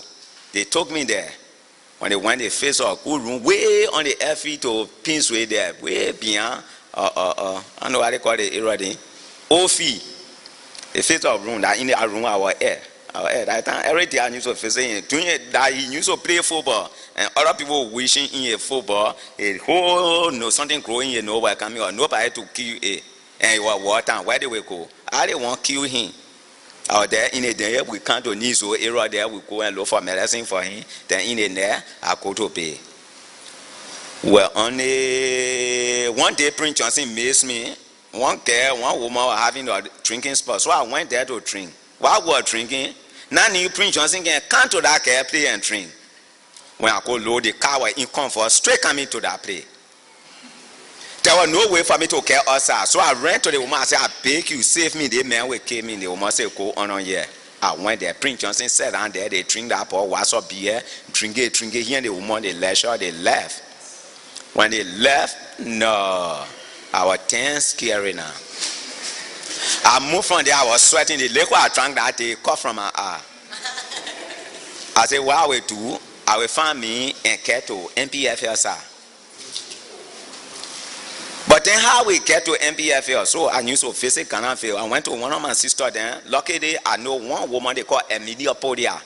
they took me there. When they went, they faced a good room way on the FE to Pinsway there, way beyond, I don't know what they call the area there. Ofi. They faced a room, that in the room I was there. That time, every day I used to face it. Doing it, that he used to play football. And other people wishing in a football, a whole something growing here, nowhere coming or nobody to kill it. And it was water. Where they will go? I didn't want to kill him. Out there in a day, we come to Niso area there, we go and look for medicine for him. Then in the there, I go to pay. Well, only one day Prince Johnson missed me. One girl, one woman was having a drinking spot. So I went there to drink. While we were drinking, now new Prince Johnson can come to that car play and drink. When I go load the car was in Confl, straight coming to that place. There was no way for me to get outside. So I ran to the woman. I said, I beg you, save me. The man will kill me. The woman said, go on here. I went there. Prince Johnson sat down there. They drink that pour, wash up beer, drink it. Here and the woman, they left. When they left, no. I was tense, scary now. I moved from there. I was sweating. The liquor I drank that day cut from my eye. I said, what I will do? I will find me and get to NPFL, sir. then how we get to NPFL? So I used to visit Confl. I went to one of my sisters then. Luckily, I know one woman they call Emilia Podia.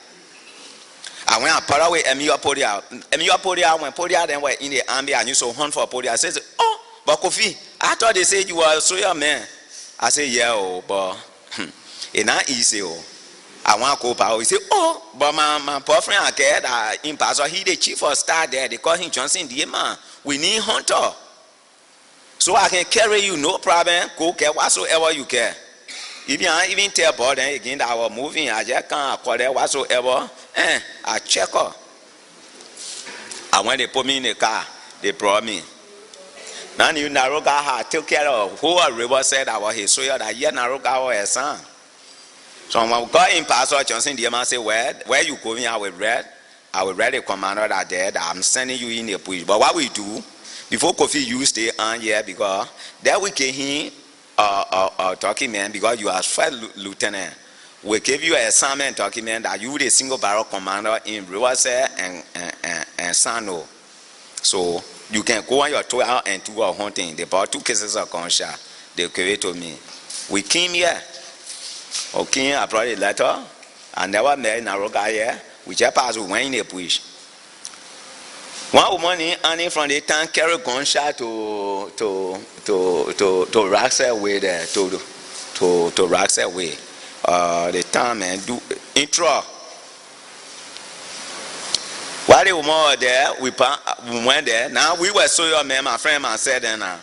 I went and put away Emilia Podia. Emilia Podia, when Podia then were in the army, I used to hunt for Podia. I said, oh, but Kofi, I thought they said you were a soldier man. I said, yeah, oh, but it's not easy. Oh. I want to go power. He said, oh, but my boyfriend, I get in Pastor, he the chief of staff there. They call him Johnson D. Man. We need hunter. So I can carry you, no problem. Go get whatsoever you care. If you even tell boy then again that I was moving, I just can't call that whatsoever. I check her. And when they put me in the car, they brought me. Now you Naroga had took care of who a river said I was his soldier that yet Naroga was a son. So when we got in Pastor Johnson, the man said, where you going? I will read the commander that there that I'm sending you in the bush. But what we do, before Kofi you stay on here because that we can hear talking man because you are first lieutenant. We give you an assignment document that you the single barrel commander in Rivers and Sano. So you can go on your 12 and 2 hour hunting. They bought 2 cases of gunshot. They gave it to me. We came here. Okay, I brought a letter. I never met Naroga here. We just passed, we went in the bush. One woman in from the town carried gunshot to Raxel way there, to Raxel way. The town man do intro. While the woman was there, we went there. Now we were so young, man, my friend, I said then now.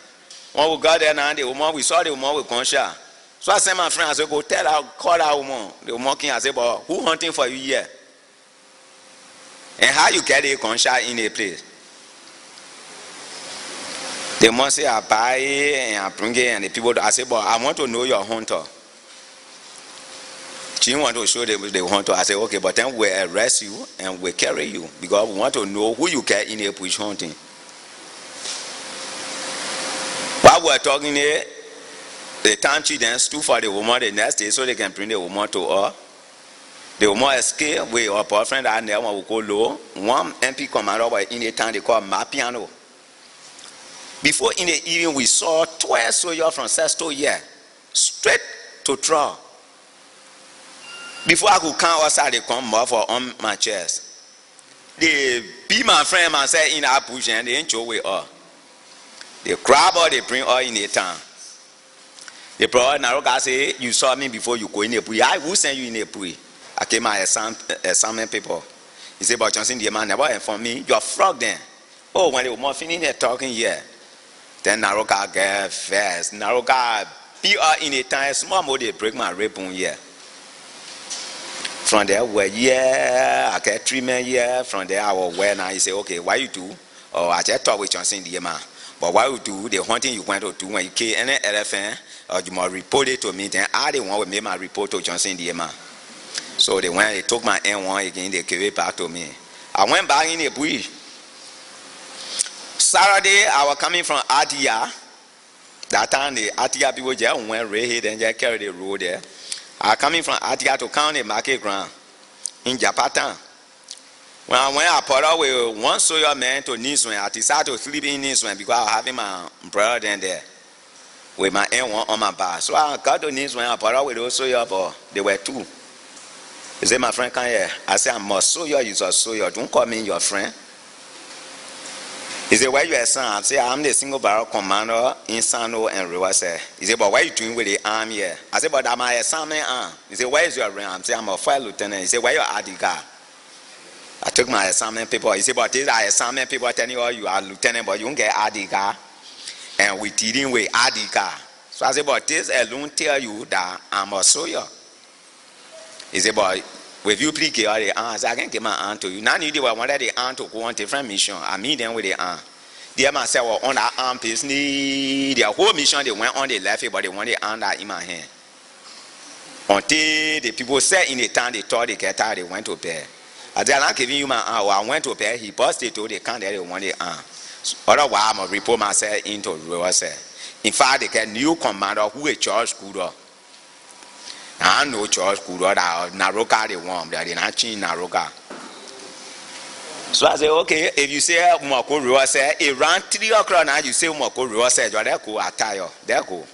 When we got there now, we saw the woman with gunshot. So I sent my friend, I said, go tell her, call that woman. The woman came, I said, but who hunting for you here? And how you get a gunshot in a place? They must say, I buy it and I bring it, and the people, I say, but I want to know your hunter. She want to show them the hunter. I say, okay, but then we arrest you and we carry you because we want to know who you get in a bush hunting. While we're talking here, the time she then stood for the woman the next day so they can bring the woman to her. The woman escaped with her boyfriend and then we go low. One MP commander was in the town they call Mapiano. Before in the evening we saw 12 soldiers from Sesto here, straight to trial. Before I could come outside, they come more for on my chest. They beat my friend and say in our bush and they ain't show with her. They grab her, they bring her in the town. The brother Naroga say, you saw me before you go in the bush. I will send you in the bush. I came my assignment people. He said, but Johnson, the man never informed me. You are frog then. Oh, when they were more finished there talking here. Then Naroga get fast. Naroga beat her in the town. Small more they break my rib bone here. From there, I get treatment here. From there, I was well now. He said, okay, why you do? Oh, I just talk with Johnson, the man. But what you do, the hunting you went to do when you kill any elephant, or you must report it to me. Then I the one will make my report to Johnson, the man. So they went, they took my N1 again, they gave it back to me. I went back in the bush. Saturday, I was coming from Adia. That time, the Adia people just went right here and just carried the road there. I was coming from Adia to count the market ground in Japatan. When I went, I put out with one soldier man to Niswan. I decided to sleep in Niswan because I was having my brother there with my N1 on my back. So I got to Niswan, I put out with those soldiers, but they were 2. He said, my friend, come here. I said, I'm a soldier, you're a soldier. Don't call me your friend. He said, where you are, son? I said, I'm the single barrel commander in Sano and Riwase. He said, but what are you doing with the arm here? I said, but I'm a assignment arm. He said, where is your rank? I said, I'm a first lieutenant. He said, where your ID card? I took my assignment paper. He said, but these are assignment people telling you are lieutenant, but you don't get ID card. And we dealing with ID card. So I said, but this alone tell you that I'm a soldier. He said, but with you please give the arm. I said, I can give my arm to you. Now you wanted the arm to go on different mission. I meet them with the arm. The man said, well, on that arm piece, their whole mission, they went on the left, but they want the arm that in my hand. Until the people said in the town, they thought they get tired, they went to bed. I said, I'm not giving you my arm. Well, I went to bed, he busted to the count that they want the arm. Otherwise, I'm going to report myself into Rivers. In fact, they get new commander who is Charles Kudo. I know Charles Kudo that Naroka they want, they did not change Naroka. So I say, okay, if you say Moko River say around 3 o'clock now, you say Moko River say, there go attire, there go.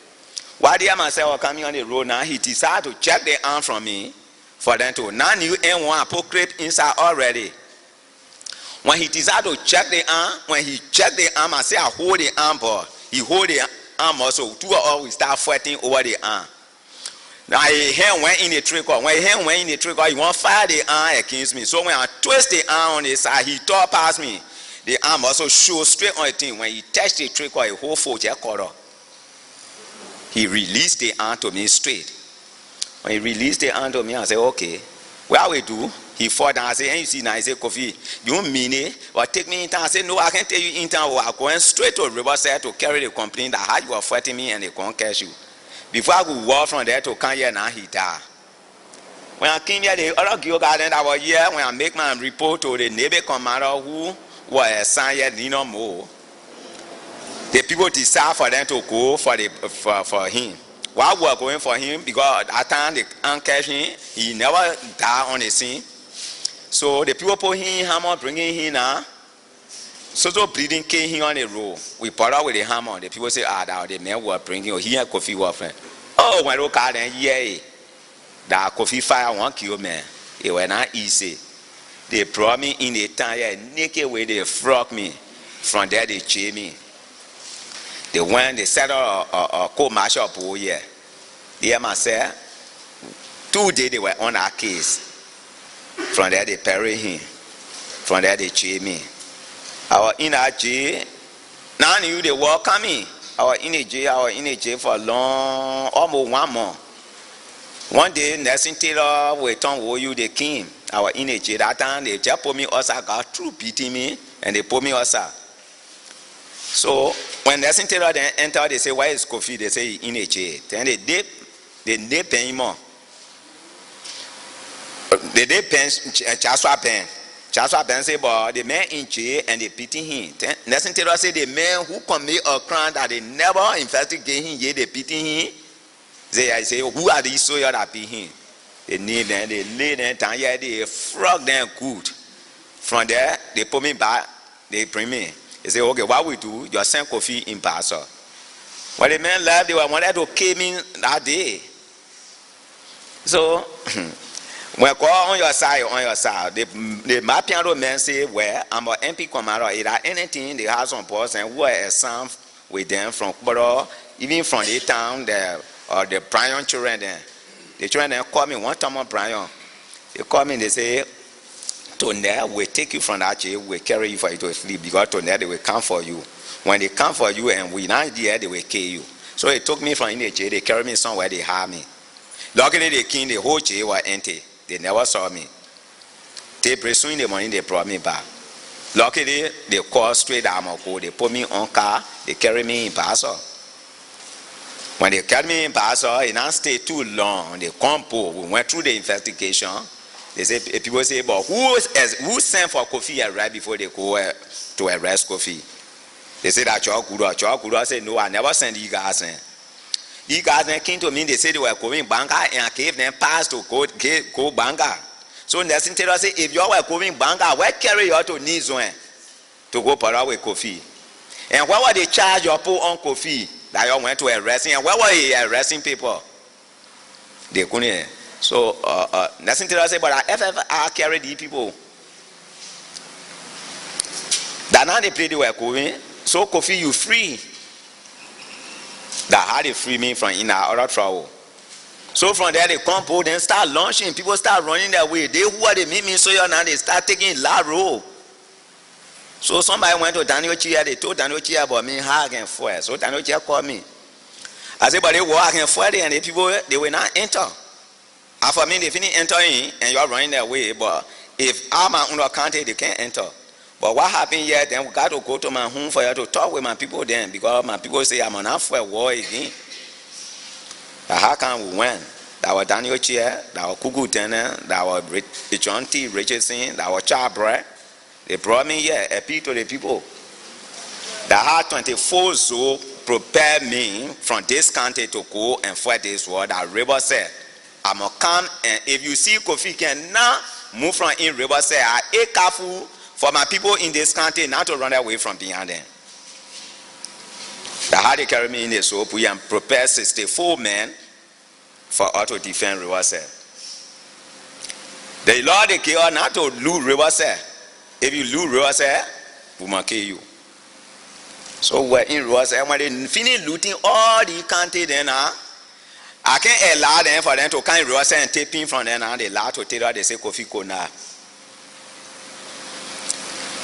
Why the man say, oh, coming on the road now, he decided to check the arm from me for them to. Now you ain't one hypocrite inside already. When he decided to check the arm, when he checked the arm, I say, I hold the arm, but he hold the arm also. 2 hours we start fighting over the arm. Now he hand went in the trigger. When he hand went in the trigger, he won't fire the arm against me. So when I twist the arm on his side, he tore past me. The arm also showed straight on the thing. When he touched the trigger, a whole foot just caught up. He released the arm to me straight. When he released the arm to me, I said, okay, what we do? He fought down. I said, and you see now, I said, Kofi, you mean it? Or take me in town? I said, no, I can't take you in town. I'm going straight to Riverside to carry the complaint that how you are fighting me and they can't catch you. Before I could walk from there to come here, now he died. When I came here, the other girl garden that was here, when I make my report to the neighbor commander who was assigned here, no more, the people decide for them to go for him. Why we were going for him? Because at time they can't catch him, he never died on the scene. So the people put him in hammer, bringing him now. So bleeding came him on the road. We put out with the hammer. The people say, that the men were bringing him. He and Kofi were friends. Oh, when they called them, yeah, that Kofi fire one kill man. It was not easy. They brought me in the town here, naked way they frog me. From there they chain me. They went, they set up a co-martial pool here. They myself, 2 days they were on our case. From there they bury him. From there they chain me. I was in a jail. Now you they were coming. I was in a jail for long, almost 1 month. One day, Nelson Taylor with Tom Woyu, they came. I was in a jail. That time they just put me outside, got through beating me, and they put me outside. So when Nelson Taylor then entered, they say, where is Kofi? They say in a jail. Then they did pay him more. They did pay Chaswa pen. Chaswa pen say, but the man in jail and they beating him. Then Nelson Taylor say the man who commit a crime that they never investigate him, yet they beating him. I say, who are these soldiers that beat him? They kneel them, they lay them down here, they frog them good. From there, they put me back, they bring me. They say, okay, what we do? You send Kofi in Pastor. When the men left, they were wanted to kill me that day. So, when I call on your side, the Mapiano men say, well, I'm an MP commander. If there anything, they have some person who are assigned with them from Kuboro, even from the town, the Brian children there. The children then call me one time on Brian. They call me and they say, Tonel will take you from that jail, will carry you for you to sleep, because Tonel they will come for you. When they come for you and we not there, they will kill you. So they took me from in the jail, they carried me somewhere, they had me. Luckily they came, the whole jail was empty. They never saw me. They pursue in the morning, they brought me back. Luckily they called straight Amoko, they put me on car, they carried me in Pastor. When they carried me in Pastor, it didn't stay too long. They compo, we went through the investigation. They say, people say, but who sent for Kofi right before they go to arrest Kofi? They say that Chokuro said, no, I never sent you guys. You guys then came to me, they said they were going Banga, and I gave them pass to go Banga. So Nelson Taylor said, if you were going Banga, where carry you to Nizone to go Para with Kofi? And what were they charge you put on Kofi that you went to arrest him? And where were he arresting people? They couldn't. So Nelson Taylor said, but I carry these people. That now they play the work going. So Kofi, you free. That how they free me from in our other trouble. So from there they come po, then start launching. People start running their way. They who are they meet me so now they start taking la road. So somebody went to Daniel Chia, they told Daniel Chia about me hag and fire. So Daniel Chia called me. I said, but they walk and fire and the people they will not enter. After me, they finish entering and you are running their way. But if I'm on the county, they can't enter. But what happened here, then we got to go to my home for you to talk with my people then. Because my people say I'm on for a war again. But how can we win? That was Daniel Chia, that was Kuku Tene, that was John T. Richardson, that was Chabra. They brought me here, appeal to the people. The had 24 so prepare me from this county to go and fight this war. That River said, I'm going to come, and if you see Kofi can now move from in River, say, I careful for my people in this country not to run away from behind them. They had to carry me in the soap and prepare 64 men for us to defend Riverset. The law they kill not to loot Riverset. If you loot Riverset, we must kill you. So we're in Riverset. When they finish looting all the country, then I can't allow them for them to come in Riverset and take in from them. And they allow to tell her, they say Kofi Kona.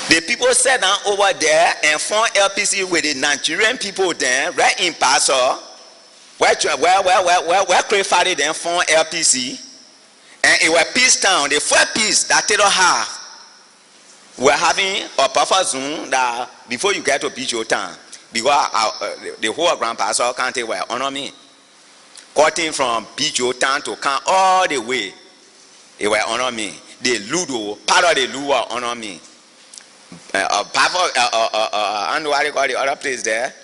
The people sat down over there and formed LPC with the Nigerian people there, right in Paso, where Kofi then formed LPC, and it was peace town. The first peace that they don't have. We're having a buffer zone that before you get to Picho town, because the whole Grand Paso County were honor me. Cutting from Picho town to come all the way, it were honor me. The Ludo, part of the Ludo were honor me. And what you call the other place there,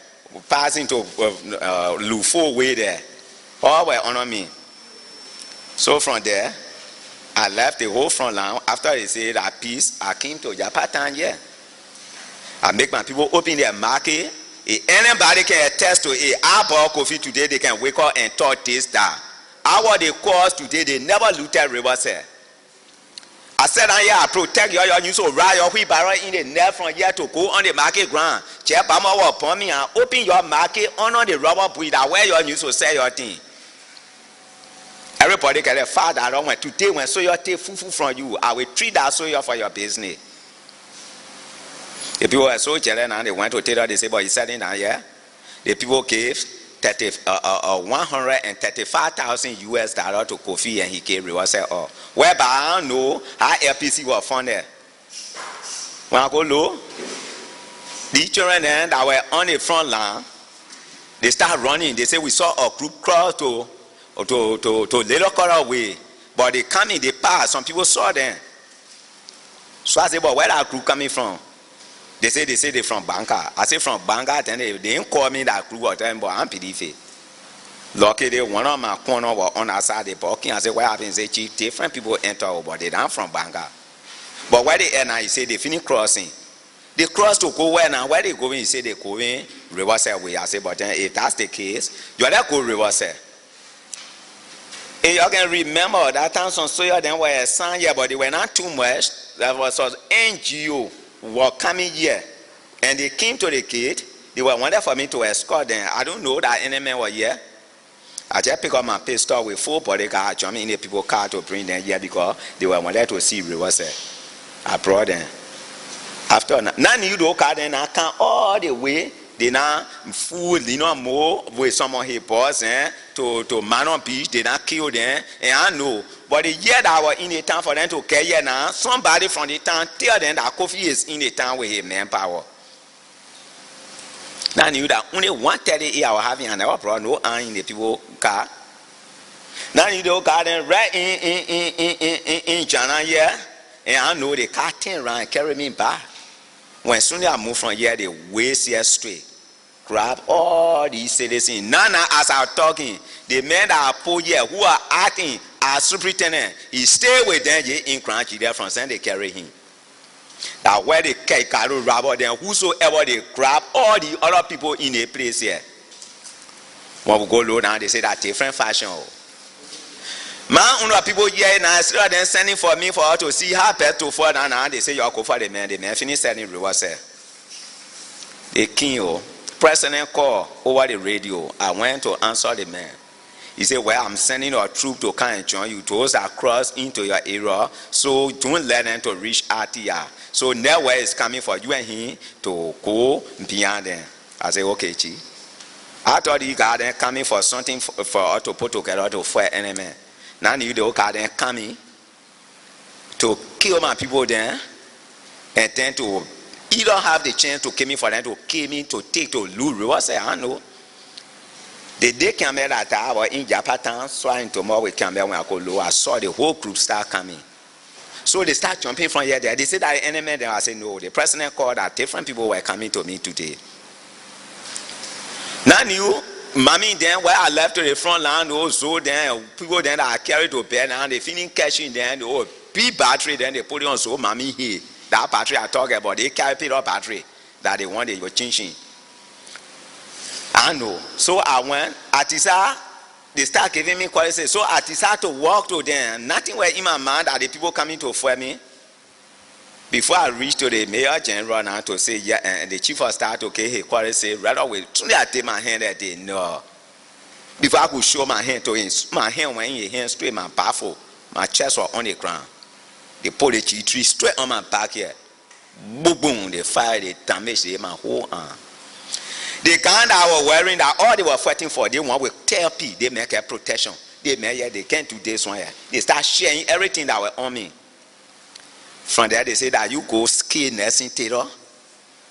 passing to Lufo way there, all were honor me. So from there, I left the whole front line. After they said that peace, I came to Japatan here. I make my people open their market. If anybody can attest to it, I bought Kofi today, they can wake up and talk this down. Our they cause today, they never looted Riverset. I said, I protect your news so ride your wheelbarrow in the net from here to go on the market ground. Check Bama upon me and open your market on the rubber breed that where your news will sell your thing. Everybody can find that on when today when so you take fufu from you, I will treat that so you for your business. The people were so jealous and they went to tell her, they say, but he's selling down here. The people gave 135,000 US dollars to Kofi and he gave Riverset all. Whereby I don't know how LPC was funded. When I go low, the children then that were on the front line, they start running. They say we saw a group cross to Little Coral Way, but they come in the past. Some people saw them. So I say, but where that group coming from? They say they're from Banga. I say from Banga, then they didn't call me that group or them, but I'm PDF. Lucky they one of my corner were on our side, they walking. I say, what happens? Say, chief, different people enter, but they not from Banga. But where they end, he say they finish crossing. They cross to go where now? Where they going? He say they going Riverset way. I say, but then if that's the case, you are go Riverset. And you can remember that time some soil then were a sign here, but they were not too much. There was an NGO were coming here, and they came to the gate. They were wanted for me to escort them. I don't know that any men were here. I just pick up my pistol with 4 bodyguards, jump in the people car to bring them here because they were wanted to see Riverset. I brought them. After now, you do car then I come all the way. They now fool, more with someone he boss to Manon Beach. They not kill them, and I know. But the year that I was in the town for them to carry here now, somebody from the town tell them that Kofi is in the town with his manpower. Now I knew that only 130 I was having, and I never brought no iron in the people car. Now you do car then right in Jana here, and I know the car turn around and carry me back. When soon I move from here, they waste here straight. Grab all these citizens. Now, as I'm talking, the men that are poor here who are acting as superintendent, he stay with them in Crunchy there from Sunday they carry him. That where they carry rubber, then whosoever they grab all the other people in a place here. When we go low down, they say that different fashion. Man, people here now, instead of sending for me for her to see how best to fall down, and they say, you go for the man finish selling Riverset. The king, president call over the radio. I went to answer the man. He said, well, I'm sending a troop to come and join you. Those that cross into your area, so don't let them to reach RTR. So nowhere is coming for you and him to go beyond them. I said, okay, chief. I thought you got them coming for something for us to put together to fight enemy. Now you the got them coming to kill my people there, and then to either have the chance to kill me for them to kill me, to take to lose Riverset. I know. The day came that I was in Japatan, so in tomorrow we came when I go low. I saw the whole group start coming. So they start jumping from here there. They said that the enemy there. I said no. The president called that different people were coming to me today. Now you, mommy then where I left to the front line, also then people then that I carried to bed and they finish catching then the big battery then they put it on so mommy here. That Patriotic I talk about, they carry Peter Patriotic that they want they were changing. I know. So I went, Atisa, they start giving me quality. So Atisa to walk to them. Nothing were in my mind that the people coming to for me. Before I reach to the mayor general now to say, yeah, and the chief of staff to okay, he quality say, right away, truly I take my hand that day, no. Before I could show my hand to him, my hand went in his hand straight, my baffle, my chest was on the ground. They pull the tree straight on my back here. Boom, boom, they fire, they damage my whole arm. The gun that I was wearing, that all they were fighting for, they want with TRC, they make a protection. They make, yeah, they can't do this one here. They start sharing everything that were on me. From there, they say that you go ski nursing terror.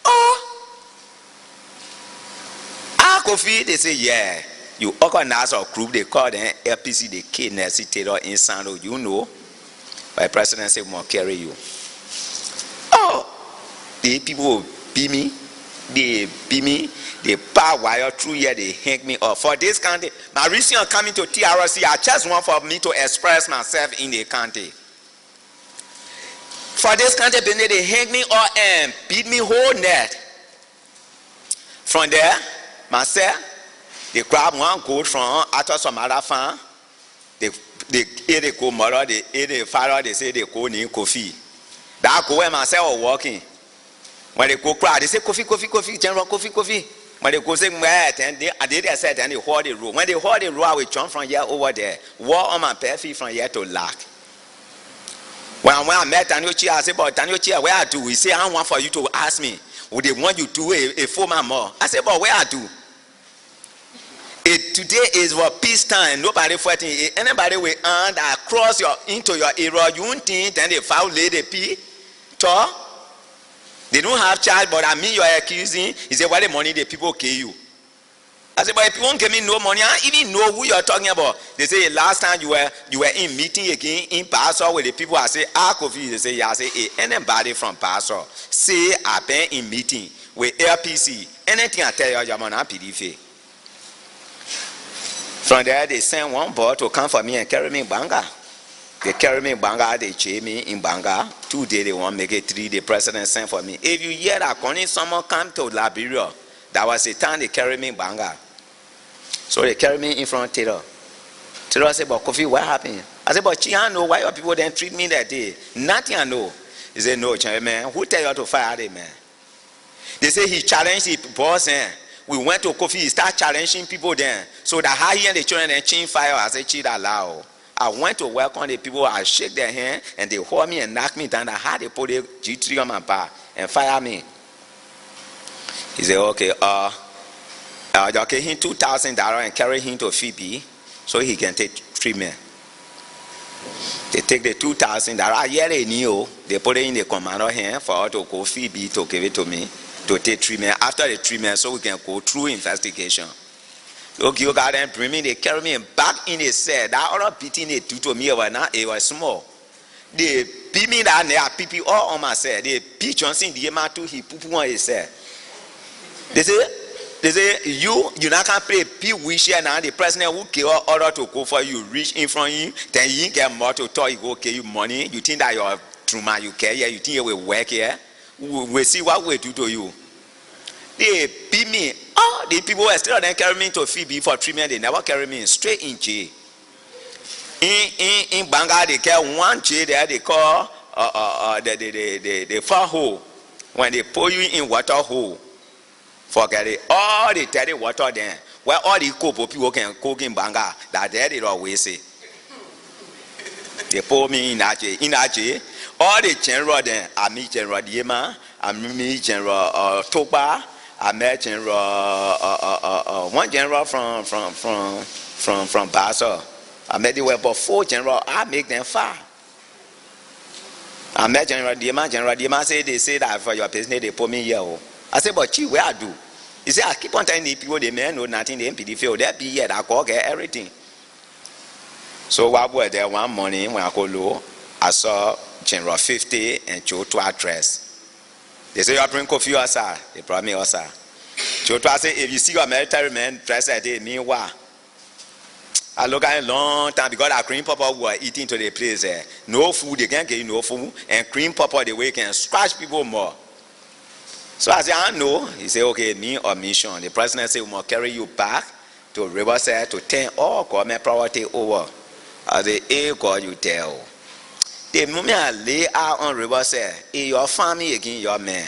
Oh, Kofi, they say, yeah. You organize a group, they call them LPC, the K nursing terror in Sando, you know. My president said, "More carry you." Oh, the people beat me, they power wire through here, they hang me up. For this country, my recent coming to TRC, I just want for me to express myself in the country. For this country, they hang me up and beat me whole net. From there, myself, they grab one gold from after some other farm. They eat the co mother, they eat the father, they say they go near Kofi. That go where myself was walking. When they go cry, they say Kofi, General Kofi. When they go say wet, and they said and they hold the road. When they hold the road, I will jump from here over there. Walk on my bare feet from here to Lack. When I met Daniel Chia, I said, but Daniel Chia, where I do? He said, I want for you to ask me, would they want you to do a 4 man more? I said, but where I do? Today is for peace time. Nobody fighting. Anybody will and cross into your area. You won't think then they foul lady P. They don't have charge, but I mean you are accusing. He said, "What the money the people kill you?" I said, "But if you won't give me no money, I even know who you are talking about." They say last time you were in meeting again in Pastor with the people. I say, Kofi. They say, yeah. I say, hey, anybody from Pastor say I've been in meeting with LPC. Anything I tell you, you're on PDF. From there, they sent one boy to come for me and carry me in Banga. They carry me in Banga, they chain me in Banga. 2 days, they want to make it 3. The president sent for me. If you hear that, when someone come to Liberia, that was the time they carry me in Banga. So they carry me in front of Taylor. Taylor said, but Kofi, what happened? I said, but I know why your people didn't treat me that day. Nothing I know. He said, no, man, who tell you to fire them, man? They say he challenged the boss, we went to Kofi, he started challenging people then. So that how he and the children and chain fire, I said, cheat allow. I went to welcome the people, I shake their hand, and they hold me and knock me down. I had to put the G3 on my back and fire me. He said, okay, they gave him $2,000 and carry him to Phoebe so he can take treatment. They take the $2,000. I really knew. They put it in the commander hand for her to go Phoebe to give it to me to take treatment. After the treatment, so we can go through investigation. Okay, you got them bring me. They carry me back in the cell. That other beating they do to me it was small. They beat me down there. Pee all on my cell. They beat Johnson. The man too. He poo on his cell. They say you not can play P wish here now. The president who kill order to go for you, reach in front of you, then you get more to talk. You go okay, you money. You think that you're true man, you care here. You think you will work here. We see what we do to you. They beat me. The people were still then carry me to Phoebe for treatment. They never carry me straight in jail. In Banga, they carry one jail there. They call the far hole. When they pour you in water hole, forget it. All the dirty water there, where all the people can cook in Banga, that there they always say. They pour me in that jail. In that jail, all the general there, I meet General Diema, I meet General Toba. I met General one general from Basel. I met the web of 4 general. I make them far. I met General Diema. General Diema said they say that for your business they put me here. I said, but where I do? He said, I keep on telling the people they may know nothing. The NPFL they be here. I go get everything. So while we were there one morning when I go low, I saw General 50 and Joe to address. They say, you bring Kofi outside. They brought me outside. Joe said, if you see your military men dressed like they mean what? I look at a long time because our cream papa were eating to the place. No food, they can't get you no food. And cream papa, the way can scratch people more. So I said, I know. He said, okay, me or mission. The president said, we must carry you back to Riverside to turn all government property over. I said, hey, God, you tell. The moment I lay out on Riverside, your family again, your man.